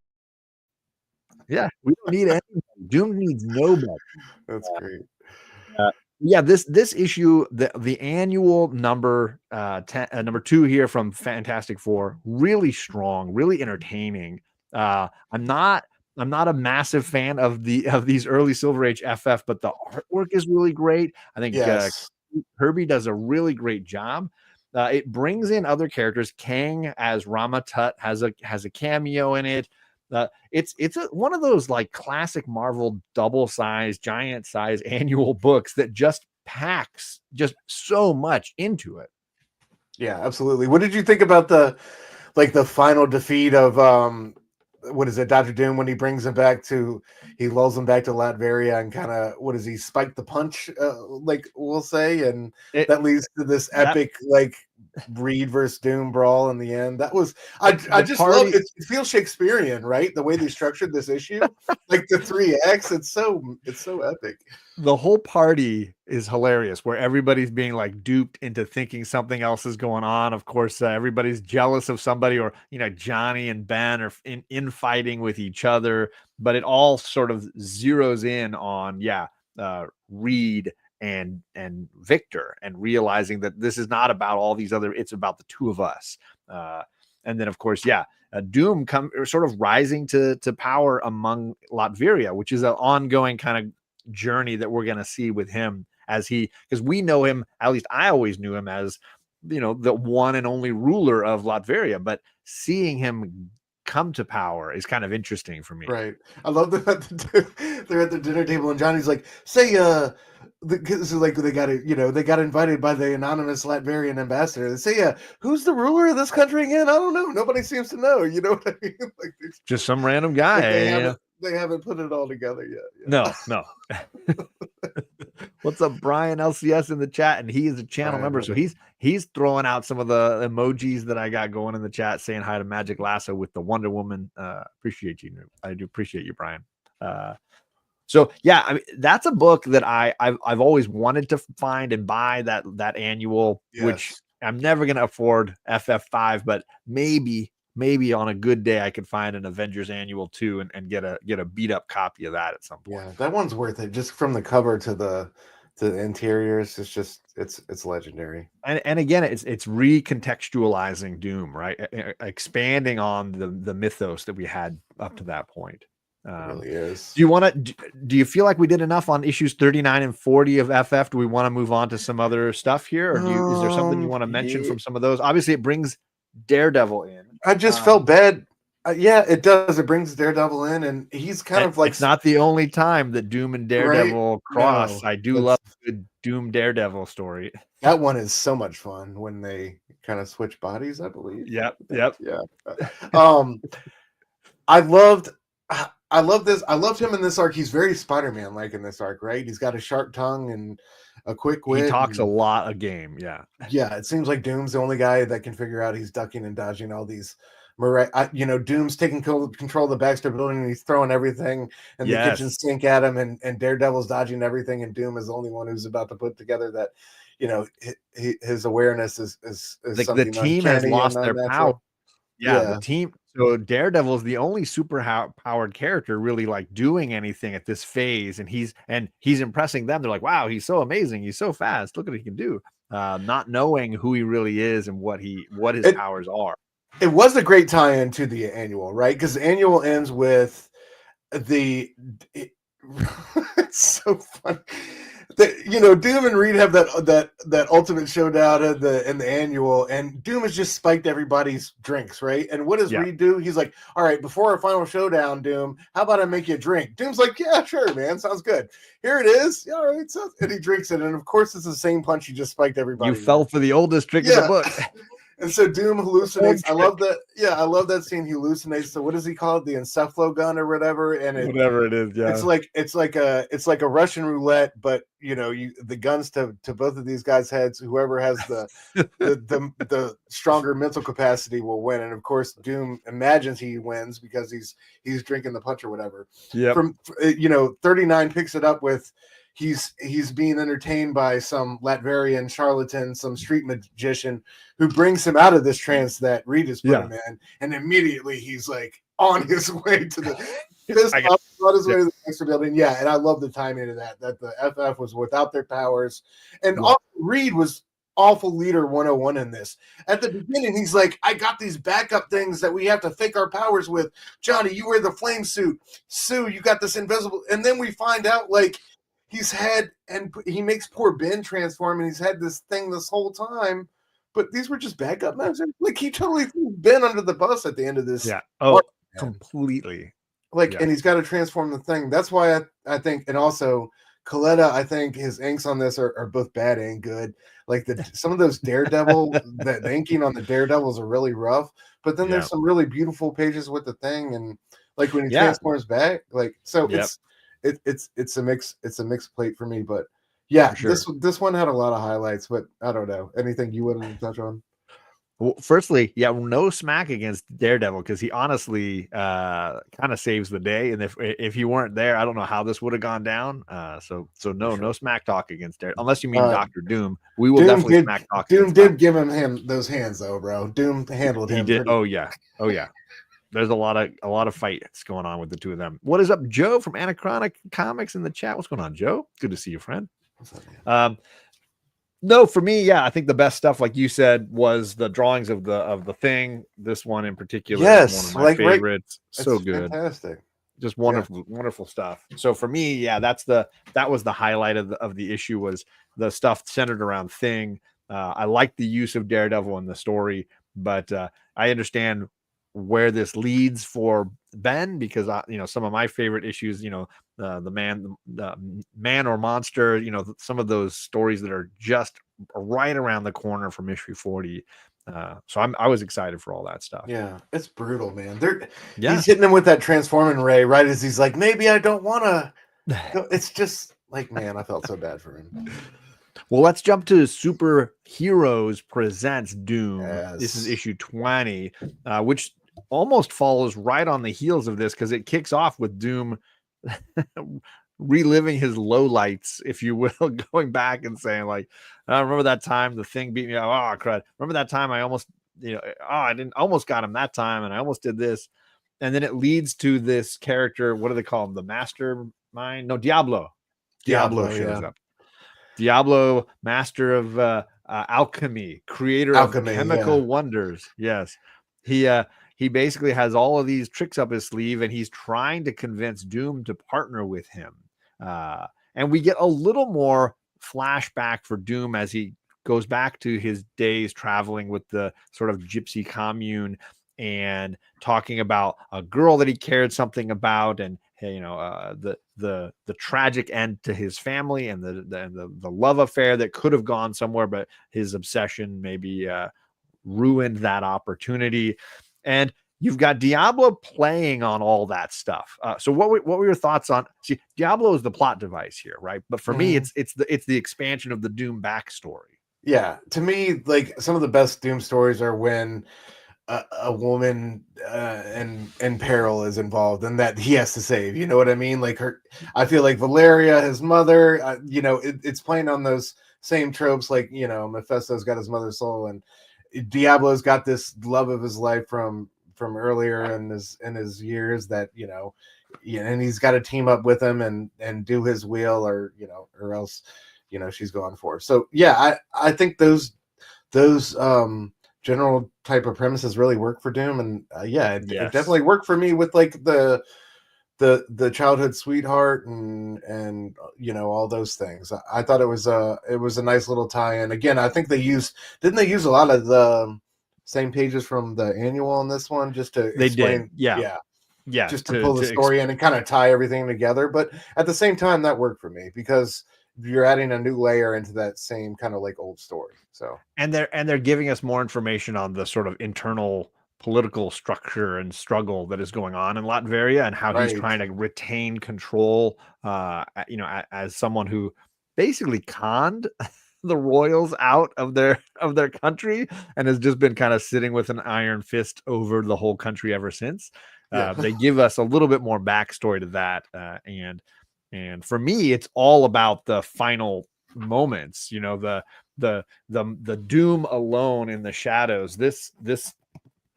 Yeah, we don't need anybody. Doom needs nobody. That's great. Yeah, this issue, the annual number 2 here from Fantastic Four, really strong, really entertaining. I'm not a massive fan of these early Silver Age FF, but the artwork is really great. I think Yes. Kirby does a really great job. It brings in other characters. Kang as Rama Tut has a cameo in it. It's one of those like classic Marvel double size, giant size annual books that just packs just so much into it. Yeah, absolutely. What did you think about the final defeat of what is it, Dr. Doom, when he brings him back to, he lulls him back to Latveria and kind of, what is he, spike the punch, like we'll say, and that leads to this epic like Reed versus Doom brawl in the end. That was I just love it. It feels Shakespearean, right? The way they structured this issue, like the 3 acts. It's so epic. The whole party is hilarious, where everybody's being like duped into thinking something else is going on. Of course, everybody's jealous of somebody, or Johnny and Ben are infighting with each other, but it all sort of zeroes in on Reed and Victor, and realizing that this is not about all these other, it's about the two of us. And then of course, Doom sort of rising to power among Latveria, which is an ongoing kind of journey that we're going to see with him, because we know him, at least I always knew him as the one and only ruler of Latveria, but seeing him come to power is kind of interesting for me. Right. I love that they're at the dinner table and Johnny's like, say because like they got invited by the anonymous Latvian ambassador. They say, who's the ruler of this country again? I don't know. Nobody seems to know. You know what I mean? Like, just some random guy. Like they haven't put it all together yet. Yeah. No. What's up, Brian LCS in the chat? And he is a channel member, so he's throwing out some of the emojis that I got going in the chat, saying hi to Magic Lasso with the Wonder Woman. Appreciate you. I do appreciate you, Brian. So yeah, I mean, that's a book that I've always wanted to find and buy, that annual, which I'm never going to afford FF5, but maybe on a good day I could find an Avengers Annual 2 and get a beat up copy of that at some point. Yeah, that one's worth it, just from the cover to the interiors. It's just it's legendary. And again, it's recontextualizing Doom, right? Expanding on the mythos that we had up to that point. It really is. Do you feel like we did enough on issues 39 and 40 of FF? Do we want to move on to some other stuff here, or is there something you want to mention from some of those? Obviously, it brings Daredevil in. I just felt bad. Yeah, it does. It brings Daredevil in, and he's kind of like, it's not the only time that Doom and Daredevil cross. No, I do love a good Doom Daredevil story. That one is so much fun when they kind of switch bodies, I believe. Yep. Yeah. I loved this. I loved him in this arc. He's very Spider-Man like in this arc, right? He's got a sharp tongue and a quick wit. He talks a lot of game. Yeah. It seems like Doom's the only guy that can figure out he's ducking and dodging all these. Doom's taking control of the Baxter building, and he's throwing everything in the kitchen sink at him, and Daredevil's dodging everything, and Doom is the only one who's about to put together that, his awareness is like the team has lost their power. The team. So Daredevil is the only super powered character really like doing anything at this phase, and he's impressing them. They're like, wow, he's so amazing, he's so fast. Look what he can do. Not knowing who he really is and what his powers are. It was a great tie-in to the annual, right? Because the annual ends with it's so fun. Doom and Reed have that ultimate showdown in the annual, and Doom has just spiked everybody's drinks, right? And what does Reed do? He's like, all right, before our final showdown, Doom, how about I make you a drink? Doom's like, yeah, sure, man, sounds good. Here it is. Yeah, all right, and he drinks it, and of course it's the same punch he just spiked everybody. You fell for the oldest trick in the book. And so Doom hallucinates. I love that. Yeah, I love that scene. He hallucinates. So what does he call it? The encephalo gun or whatever. And whatever it is. Yeah. It's like a Russian roulette, but the guns to both of these guys' heads. Whoever has the stronger mental capacity will win. And of course, Doom imagines he wins because he's drinking the punch or whatever. Yeah. From 39 picks it up with. He's being entertained by some Latverian charlatan, some street magician, who brings him out of this trance that Reed has put him in, and immediately he's like on his way to the on his way to the extra building. Yeah, and I love the timing of that the FF was without their powers. And also Reed was awful leader 101 in this. At the beginning, he's like, I got these backup things that we have to fake our powers with. Johnny, you wear the flame suit. Sue, you got this invisible. And then we find out, like, he's had, and he makes poor Ben transform, and he's had this thing this whole time. But these were just backup measures. Like, he totally threw Ben under the bus at the end of this. Yeah. Oh, completely. Like, and he's got to transform the thing. That's why I think, and also Coletta, I think his inks on this are both bad and good. Like some of those Daredevil, the inking on the Daredevils are really rough. But then there's some really beautiful pages with the thing, and like when he transforms back, like so it's a mixed plate for me. But yeah, sure. This one had a lot of highlights, but I don't know. Anything you wanted to touch on? Well, firstly, no smack against Daredevil because he honestly kind of saves the day. And if he weren't there, I don't know how this would have gone down. So no smack talk against Daredevil, unless you mean Dr. Doom. We will definitely smack talk. Doom did give him those hands though, bro. Doom handled him. He did. Oh yeah. There's a lot of fights going on with the two of them. What is up, Joe from Anachronic Comics in the chat? What's going on, Joe? Good to see you, friend. What's up, man? No, for me, I think the best stuff, like you said, was the drawings of the Thing. This one in particular, is one of my favorites. So good, fantastic, just wonderful stuff. So for me, that was the highlight of the issue, was the stuff centered around Thing. I like the use of Daredevil in the story, but I understand where this leads for Ben, because some of my favorite issues, the man or monster, some of those stories that are just right around the corner from issue 40. So I was excited for all that stuff. Yeah, it's brutal, man. He's hitting him with that transforming ray right as he's like, maybe I don't want to. It's just like, man, I felt so bad for him. Well, let's jump to Superheroes Presents Doom. Yes. This is issue 20, which almost follows right on the heels of this, because it kicks off with Doom reliving his lowlights, if you will, going back and saying, like, I remember that time the Thing beat me up. Oh, crud. Remember that time I almost, I almost got him that time, and I almost did this. And then it leads to this character. What do they call him? The Mastermind? No, Diablo. Diablo shows up. Diablo, master of alchemy, creator of chemical wonders. Yes. He basically has all of these tricks up his sleeve, and he's trying to convince Doom to partner with him. And we get a little more flashback for Doom as he goes back to his days traveling with the sort of gypsy commune and talking about a girl that he cared something about, and the tragic end to his family, and the love affair that could have gone somewhere, but his obsession maybe ruined that opportunity. And you've got Diablo playing on all that stuff. So what were your thoughts on? See, Diablo is the plot device here, right? But for me, it's the expansion of the Doom backstory. Yeah, to me, like, some of the best Doom stories are when a woman in peril is involved and that he has to save. You know what I mean? Like I feel like Valeria, his mother. It's playing on those same tropes. Like, Mephisto's got his mother's soul, and Diablo's got this love of his life from earlier in his years that and he's got to team up with him and do his will, or else she's going for. So I think those general type of premises really work for Doom, and it definitely worked for me with like the childhood sweetheart and all those things. I thought it was a nice little tie-in. Again, I think didn't they use a lot of the same pages from the annual on this one just to explain? Just to pull the story in and kind of tie everything together. But at the same time, that worked for me because you're adding a new layer into that same kind of like old story. So and they're giving us more information on the sort of internal political structure and struggle that is going on in Latveria, and how he's trying to retain control, as someone who basically conned the royals out of their country and has just been kind of sitting with an iron fist over the whole country ever since. They give us a little bit more backstory to that, and for me, it's all about the final moments. The Doom alone in the shadows. This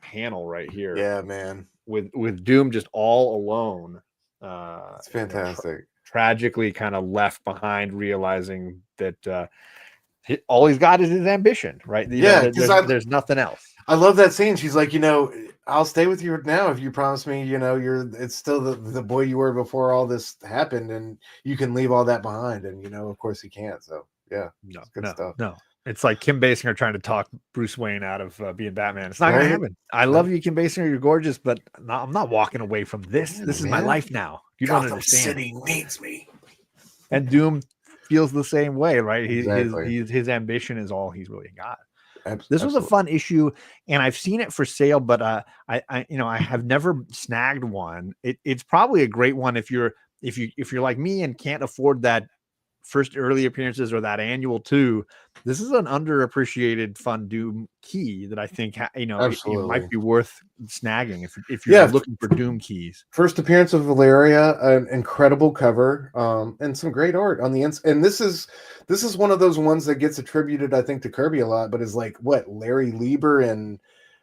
panel right here, man, with Doom just all alone It's fantastic. Tragically kind of left behind, realizing that all he's got is his ambition, right? There's nothing else. I love that scene. She's like, I'll stay with you now if you promise me, it's still the boy you were before all this happened, and you can leave all that behind. And of course he can't. So yeah, good stuff. No. It's like Kim Basinger trying to talk Bruce Wayne out of being Batman. It's not going to happen. I love you, Kim Basinger. You're gorgeous, but I'm not walking away from this. This is my life now. You don't understand. City needs me. And Doom feels the same way, right? Exactly. His ambition is all he's really got. This was a fun issue, and I've seen it for sale, but I have never snagged one. It's probably a great one if you're like me and can't afford that first early appearances or that annual 2. This is an underappreciated fun Doom key that I think it might be worth snagging if you're looking for Doom keys. First appearance of Valeria, an incredible cover, and some great art on the inside. And this is one of those ones that gets attributed, I think, to Kirby a lot, but is like what, Larry Lieber and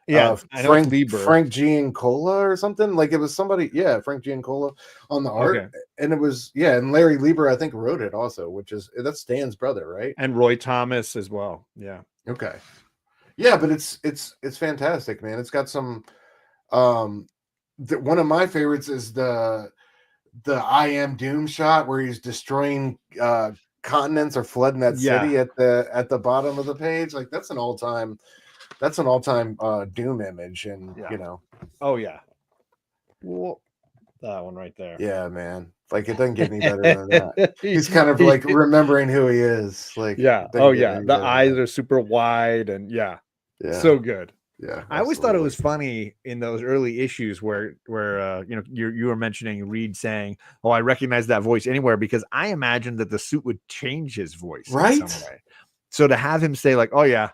Frank Giancola or something. Like it was somebody, Frank Giancola on the art, and it was and Larry Lieber I think wrote it also, that's Stan's brother, right? And Roy Thomas as well. Yeah. Okay. Yeah, but it's fantastic, man. It's got some. One of my favorites is the I Am Doom shot where he's destroying continents or flooding that city at the bottom of the page. Like that's an all time Doom image, and Oh yeah. Well, that one right there. Yeah, man. Like it doesn't get any better than that. He's kind of like remembering who he is. Like the eyes are super wide, and so good. Yeah, I always thought it was funny in those early issues where you were mentioning Reed saying, "Oh, I recognize that voice anywhere," because I imagined that the suit would change his voice in some way. So to have him say like, "Oh yeah,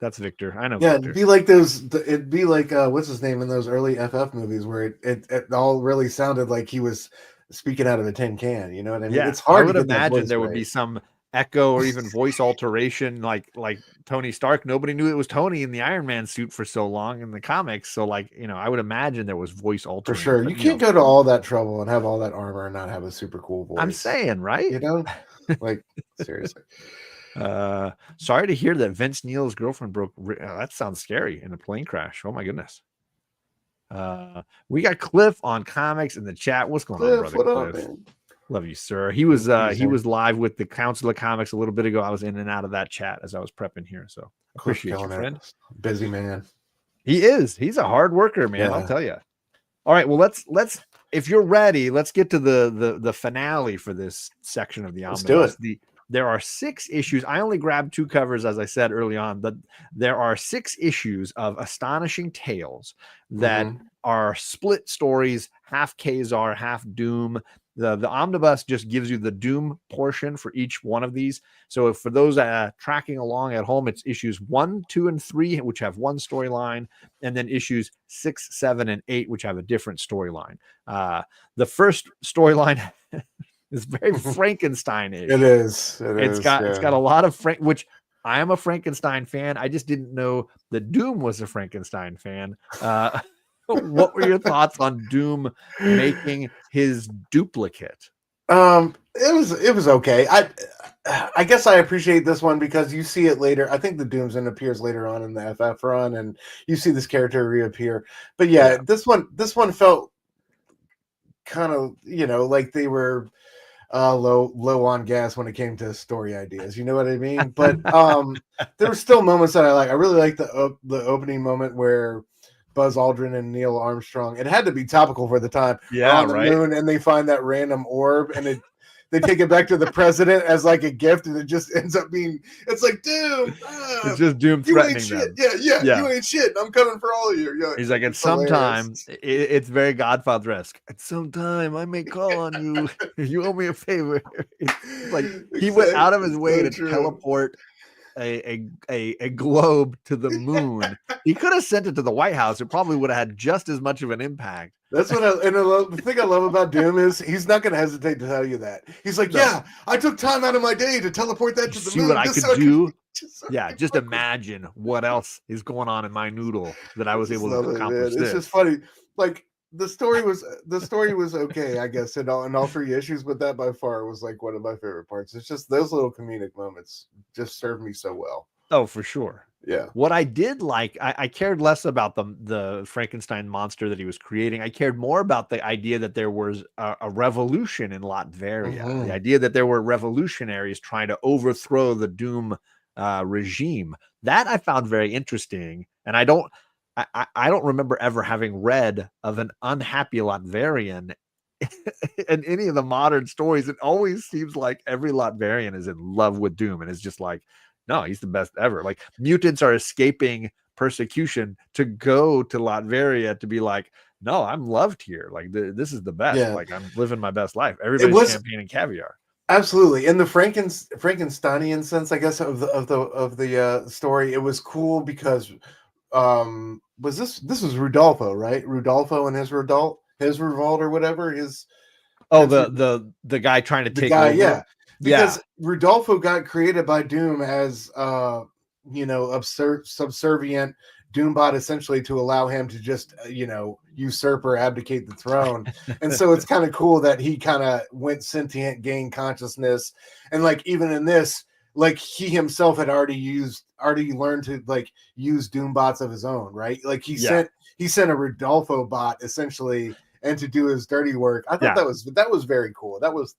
that's Victor. I know." Yeah, Victor. it'd be like those. It'd be like what's his name in those early FF movies where it all really sounded like he was speaking out of a tin can. You know what I mean? Yeah, it's hard. I would imagine there would be some echo or even voice alteration, like Tony Stark. Nobody knew it was Tony in the Iron Man suit for so long in the comics. So I would imagine there was voice altering. For sure, you can't go to all that trouble and have all that armor and not have a super cool voice. I'm saying, right? Like seriously. Sorry to hear that Vince Neil's girlfriend broke. That sounds scary in a plane crash. Oh my goodness. We got Cliff on comics in the chat. What's going on, brother? What Cliff? up, man? Love you, sir. He was live with the Council of Comics a little bit ago. I was in and out of that chat as I was prepping here, so appreciate you, friend. Busy man. He is. He's a hard worker, man. I'll tell you. All right, well, let's if you're ready, let's get to the finale for this section of the Omnibus. Let's do it. There are 6 issues. I only grabbed 2 covers, as I said early on, but there are 6 issues of Astonishing Tales that are split stories, half Kazar, half Doom. The Omnibus just gives you the Doom portion for each one of these. So for those tracking along at home, it's issues 1, 2, and 3, which have one storyline, and then issues 6, 7, and 8, which have a different storyline. The first storyline is very Frankenstein-ish. It is. It's got a lot of which I am a Frankenstein fan. I just didn't know that Doom was a Frankenstein fan. What were your thoughts on Doom making his duplicate? It was okay. I guess I appreciate this one because you see it later. I think the Doomsman appears later on in the FF run, and you see this character reappear. But this one felt kind of like they were low on gas when it came to story ideas. You know what I mean? But there were still moments that I like. I really like the opening moment where Buzz Aldrin and Neil Armstrong. It had to be topical for the time. Yeah, on the moon, and they find that random orb, and they take it back to the president as like a gift, and it just ends up being. It's like Doom. It's just Doom threatening them. Yeah. You ain't shit. I'm coming for all of you. Yeah, he's like, at some time, it's very Godfather-esque. At some time, I may call on you if you owe me a favor. Like he went out of his way to teleport a globe to the moon. He could have sent it to the White House. It probably would have had just as much of an impact. That's what the thing I love about Doom is he's not going to hesitate to tell you that. He's like, I took time out of my day to teleport that to the moon. See what I could do? Just imagine what else is going on in my noodle that I was able to accomplish. It's just funny. Like the story was okay, I guess, in all three issues, but that by far was like one of my favorite parts. It's just those little comedic moments just served me so well. Oh, for sure. Yeah. What I did like, I cared less about the Frankenstein monster that he was creating. I cared more about the idea that there was a revolution in Latveria. The idea that there were revolutionaries trying to overthrow the Doom regime. That I found very interesting. And I don't remember ever having read of an unhappy Latvian in any of the modern stories. It always seems like every Latvian is in love with Doom and is just like, no, he's the best ever. Like mutants are escaping persecution to go to Latveria to be like, no, I'm loved here. Like this is the best. Yeah. Like I'm living my best life. Everybody's champagne and caviar. Absolutely. In the Frankensteinian sense, I guess, of the story, it was cool because this was Rudolfo, right? Rudolfo and his revolt or whatever. The guy trying to take over. Yeah. Because Rudolfo got created by Doom as subservient Doombot, essentially to allow him to just usurp or abdicate the throne. And so it's kind of cool that he kind of went sentient, gained consciousness, and like even in this, like he himself had already learned to like use Doombots of his own, right? Like he sent a Rudolfo bot essentially and to do his dirty work. I thought that was very cool. That was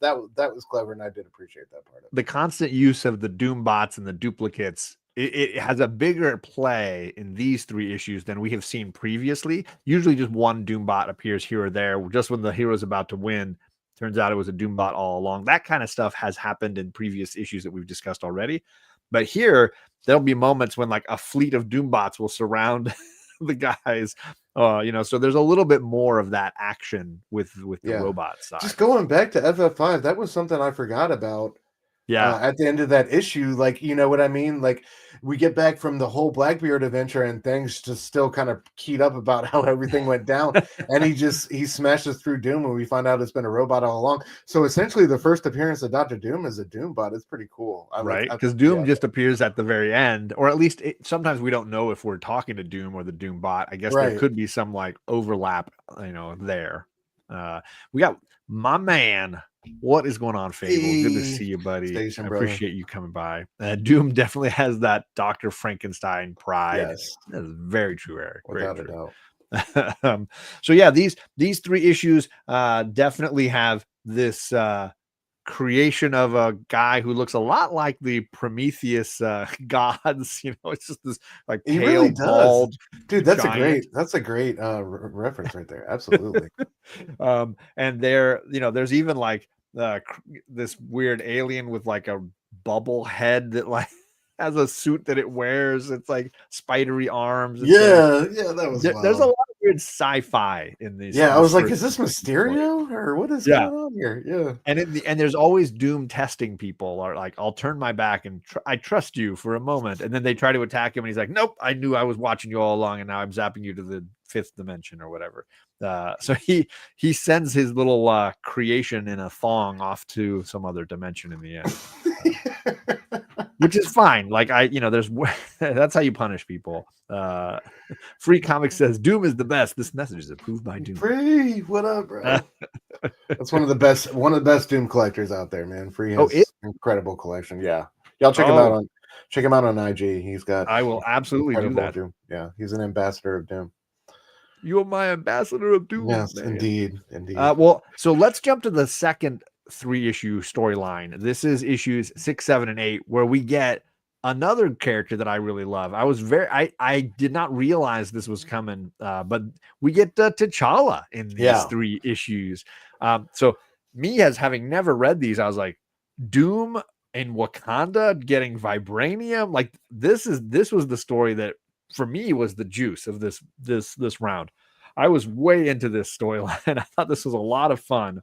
clever, and I did appreciate that part of it. The constant use of the Doom bots and the duplicates, it has a bigger play in these three issues than we have seen previously. Usually just one Doom bot appears here or there, just when the hero's about to win. Turns out it was a Doom bot all along. That kind of stuff has happened in previous issues that we've discussed already. But here, there'll be moments when like a fleet of Doom bots will surround the guys, so there's a little bit more of that action with the robot side. Just going back to FF5, that was something I forgot about. At the end of that issue, like, you know what I mean? Like we get back from the whole Blackbeard adventure and things just still kind of keyed up about how everything went down. And he smashes through Doom and we find out it's been a robot all along. So essentially the first appearance of Dr. Doom is a Doom bot. It's pretty cool. Because Doom just appears at the very end, or at least sometimes we don't know if we're talking to Doom or the Doom bot. I guess there could be some like overlap, there. We got my man. What is going on, Fable? Good to see you, buddy. I appreciate you coming by. Doom definitely has that Dr. Frankenstein pride. Yes. That is very true, Eric. Without a doubt. So yeah, these three issues definitely have this creation of a guy who looks a lot like the Prometheus gods. It's just this like pale, really bald dude. That's a great reference right there. Absolutely. And there's even like this weird alien with like a bubble head that like has a suit that it wears. It's like spidery arms. That was wild. There's a lot of weird sci-fi in these. I was like, is this Mysterio or what is going on here? And there's always Doom testing people, or like, I'll turn my back and I trust you for a moment, and then they try to attack him and he's like, nope, I knew I was watching you all along and now I'm zapping you to the fifth dimension or whatever. So he sends his little creation in a thong off to some other dimension in the end. Which is fine. Like there's that's how you punish people. Free Comics says Doom is the best. This message is approved by Doom. Free, what up, bro? That's one of the best Doom collectors out there, man. Free has incredible collection. Yeah, y'all check him out on IG. He's got. I will absolutely do that. Doom. Yeah, he's an ambassador of Doom. You're my ambassador of Doom. Yes, man. indeed. Well, so let's jump to the second 3-issue storyline. This is issues 6, 7, and 8, where we get another character that I really love. I did not realize this was coming, but we get T'Challa in these 3 issues. So me, as having never read these, I was like, Doom in Wakanda getting vibranium. Like this was the story that for me was the juice of this round. I was way into this storyline. I thought this was a lot of fun.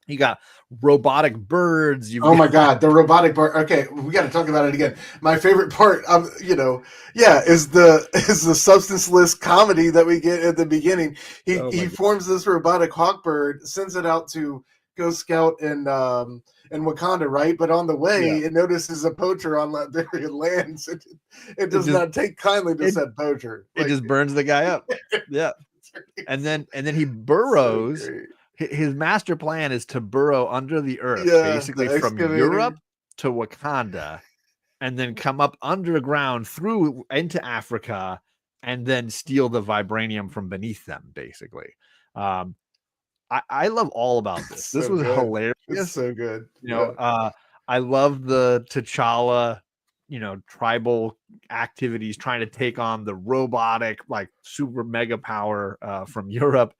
You got robotic birds. My God, the robotic bird. Okay, we got to talk about it again. My favorite part, is the substanceless comedy that we get at the beginning. He forms this robotic hawk bird, sends it out to go scout in Wakanda, right? But on the way, it notices a poacher on Latvian lands. It does not take kindly to said poacher. It just burns the guy up. Yeah. and then he burrows. His master plan is to burrow under the earth, basically from Europe to Wakanda, and then come up underground through into Africa, and then steal the vibranium from beneath them, basically. I love all about this. This was hilarious. It's so good. I love the T'Challa, tribal activities trying to take on the robotic, like super mega power from Europe.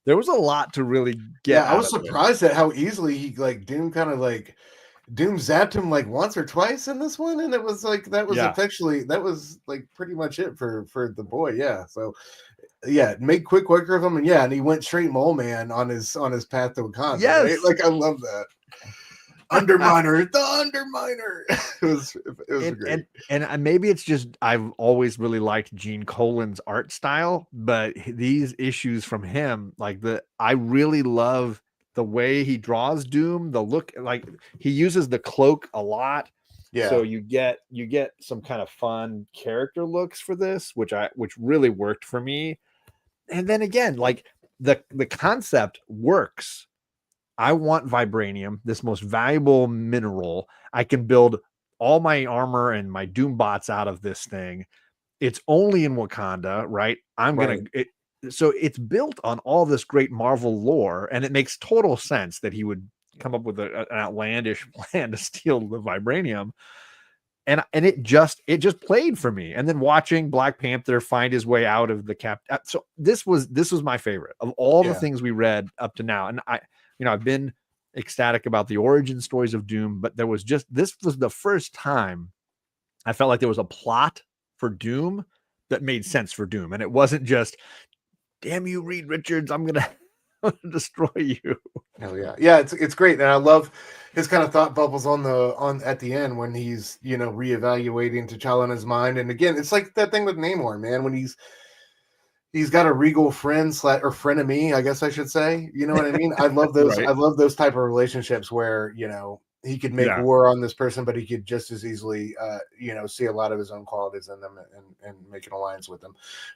There was a lot to really get. I was surprised at how easily he Doom zapped him like once or twice in this one, and it was like that was pretty much it for the boy. Yeah, so make quick work of him, and he went straight Mole Man on his path to Wakanda. Yes, right? Like I love that. Underminer, the Underminer. it was great. And maybe it's just I've always really liked Gene Colan's art style, but these issues from him, I really love the way he draws Doom, the look, like he uses the cloak a lot. Yeah. So you get some kind of fun character looks for this, which really worked for me. And then again, like the concept works. I want vibranium, this most valuable mineral. I can build all my armor and my Doom bots out of this thing. It's only in Wakanda, right? So it's built on all this great Marvel lore, and it makes total sense that he would come up with an outlandish plan to steal the vibranium. And it just played for me. And then watching Black Panther find his way out of the cap. So this was my favorite of all the things we read up to now. And I've been ecstatic about the origin stories of Doom, but this was the first time I felt like there was a plot for Doom that made sense for Doom. And it wasn't just, damn you, Reed Richards, I'm going to destroy you. Hell yeah. Yeah, it's great. And I love his kind of thought bubbles at the end when he's, reevaluating T'Challa in his mind. And again, it's like that thing with Namor, man, when he's got a regal friend or frenemy, I guess I should say. You know what I mean? I love those. Right. I love those type of relationships where, he could make war on this person, but he could just as easily, see a lot of his own qualities in them and make an alliance with them.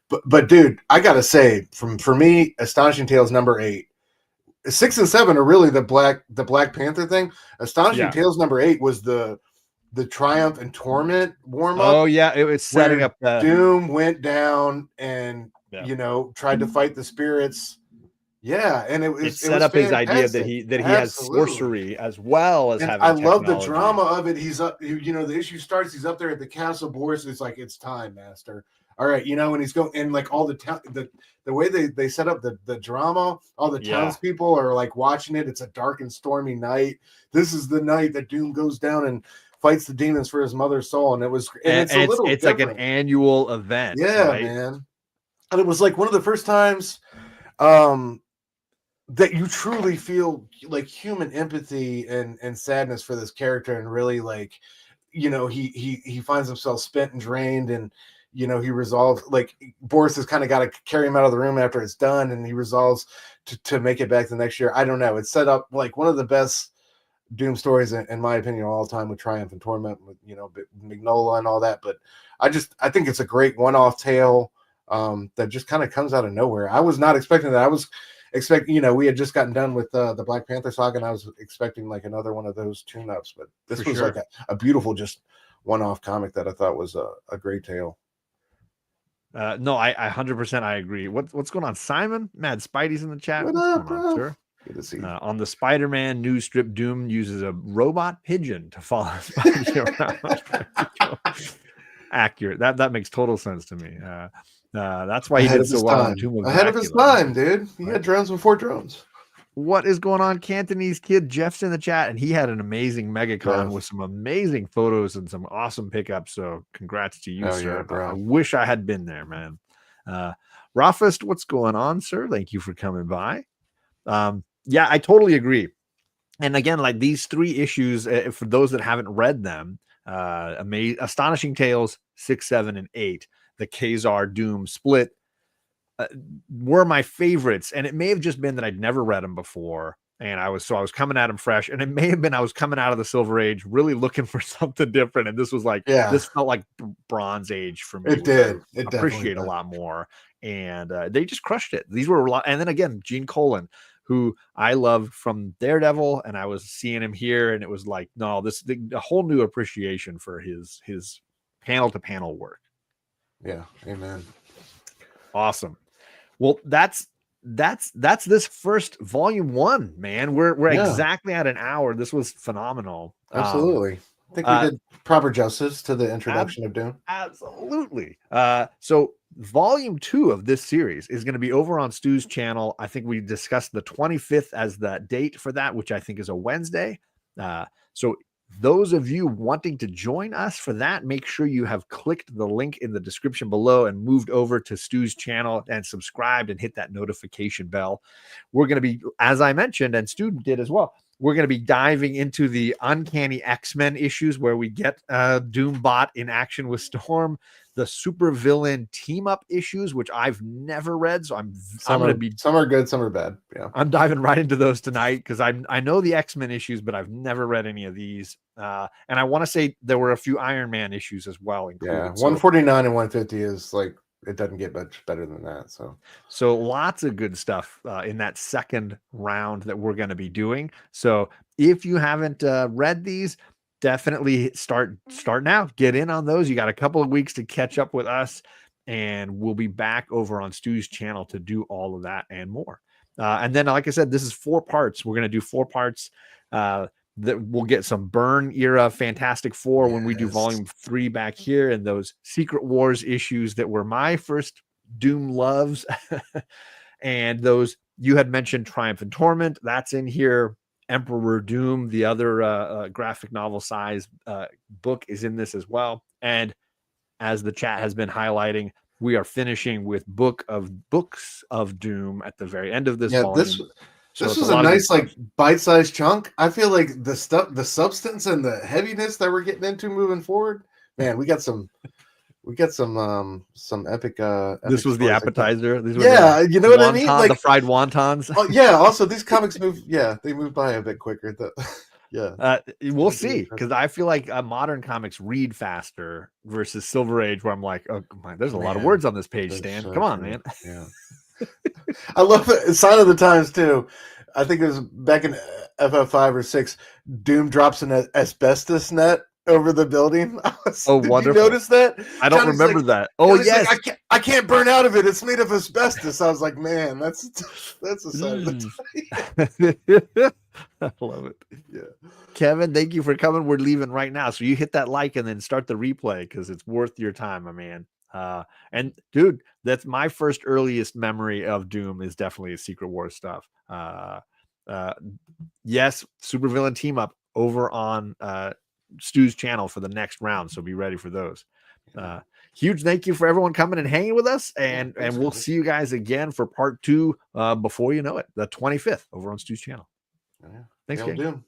But dude, I got to say, for me, Astonishing Tales number 8, 6 and 7 are really the Black Panther thing. Astonishing Tales number 8 was the Triumph and Torment warm up. Oh yeah, it was setting up Doom went down and tried to fight the spirits. Yeah, and it set up his idea that he has sorcery as well as having. I love the drama of it. He's up. The issue starts. He's up there at the castle. Boris is like, "It's time, Master." All right, and he's going, and like all the town, the way they set up the drama, all the townspeople are like watching it. It's a dark and stormy night. This is the night that Doom goes down and fights the demons for his mother's soul, and it's like an annual event. Yeah, right? Man. And it was like one of the first times that you truly feel like human empathy and sadness for this character, and really like, he finds himself spent and drained, and he resolves, like Boris has kind of got to carry him out of the room after it's done, and he resolves to make it back the next year. I don't know. It's set up like one of the best Doom stories in my opinion all time, with Triumph and Torment, with Mignola and all that. But I think it's a great one-off tale that just kind of comes out of nowhere. I was not expecting that. I was expecting, we had just gotten done with the Black Panther saga, and I was expecting like another one of those tune-ups, but this was like a beautiful, just one-off comic that I thought was a great tale. No, I 100% I agree. What's going on, Simon? Mad Spidey's in the chat. What what's up, going bro? on, sir? Good to see you. On the Spider-Man news strip, Doom uses a robot pigeon to follow Spidey around. Accurate. That makes total sense to me. That's why he did so well in Tomb of Ahead of his time, dude. He had drones before drones. What is going on? Cantonese kid Jeff's in the chat, and he had an amazing MegaCon with some amazing photos and some awesome pickups. So congrats to you, sir. Yeah, bro. I wish I had been there, man. Rafist, what's going on, sir? Thank you for coming by. Yeah, I totally agree. And again, like these 3 issues, for those that haven't read them, Astonishing Tales 6, 7, and 8, the Khazar Doom split, were my favorites. And it may have just been that I'd never read them before, And I was coming at him fresh, and it may have been I was coming out of the Silver Age, really looking for something different, and this was like this felt like Bronze Age for me. It did. It appreciate a lot more, and they just crushed it. These were a lot, and then again, Gene Colan, who I loved from Daredevil, and I was seeing him here, and it was like, no, a whole new appreciation for his panel to panel work. Yeah, amen. Awesome. Well, that's this first volume 1, man. We're exactly at an hour. This was phenomenal. Absolutely. I think we did proper justice to the introduction of Doom. Absolutely. So volume 2 of this series is going to be over on Stu's channel. I think we discussed the 25th as the date for that, which I think is a Wednesday. So those of you wanting to join us for that, make sure you have clicked the link in the description below and moved over to Stu's channel and subscribed and hit that notification bell. We're going to be, as I mentioned, and Stu did as well, we're going to be diving into the Uncanny X-Men issues where we get Doombot in action with Storm, the supervillain team-up issues, which I've never read, so I'm going to be... Some are good, some are bad. Yeah, I'm diving right into those tonight because I know the X-Men issues, but I've never read any of these. And I want to say there were a few Iron Man issues as well included. Yeah, 149 and 150 is like, it doesn't get much better than that. So lots of good stuff in that second round that we're going to be doing. So if you haven't read these, definitely start now. Get in on those. You got a couple of weeks to catch up with us, and we'll be back over on Stu's channel to do all of that and more. And then, like I said, this is 4 parts. We're going to do 4 parts. That we'll get some Byrne era Fantastic Four when we do volume 3 back here, and those Secret Wars issues that were my first Doom loves. And those you had mentioned, Triumph and Torment, that's in here. Emperor Doom, the other graphic novel size book, is in this as well. And as the chat has been highlighting, we are finishing with Books of Doom at the very end of this volume. This was a nice, like, bite-sized chunk. I feel like the substance and the heaviness that we're getting into moving forward, man, we got some epic. This was the appetizer. These were you know what I mean? Like the fried wontons. Oh, yeah. Also, these comics move. Yeah, they move by a bit quicker. We'll see, because I feel like modern comics read faster versus Silver Age, where I'm like, oh my, there's a lot of words on this page, Stan. Come on, man. Yeah. I love it. Sign of the Times too. I think it was back in FF5 or 6. Doom drops an asbestos net over the building. Did wonderful! You notice that? I don't remember that. Oh yes, like, I can't burn out of it. It's made of asbestos. I was like, man, that's a sign of the time. I love it. Yeah, Kevin, thank you for coming. We're leaving right now, so you hit that like and then start the replay because it's worth your time, my man. And dude, that's my first earliest memory of Doom is definitely Secret Wars stuff. Yes, supervillain team up over on Stu's channel for the next round, so be ready for those. Huge thank you for everyone coming and hanging with us, and we'll see you guys again for part 2 before you know it, the 25th over on Stu's channel. Thanks, Doom.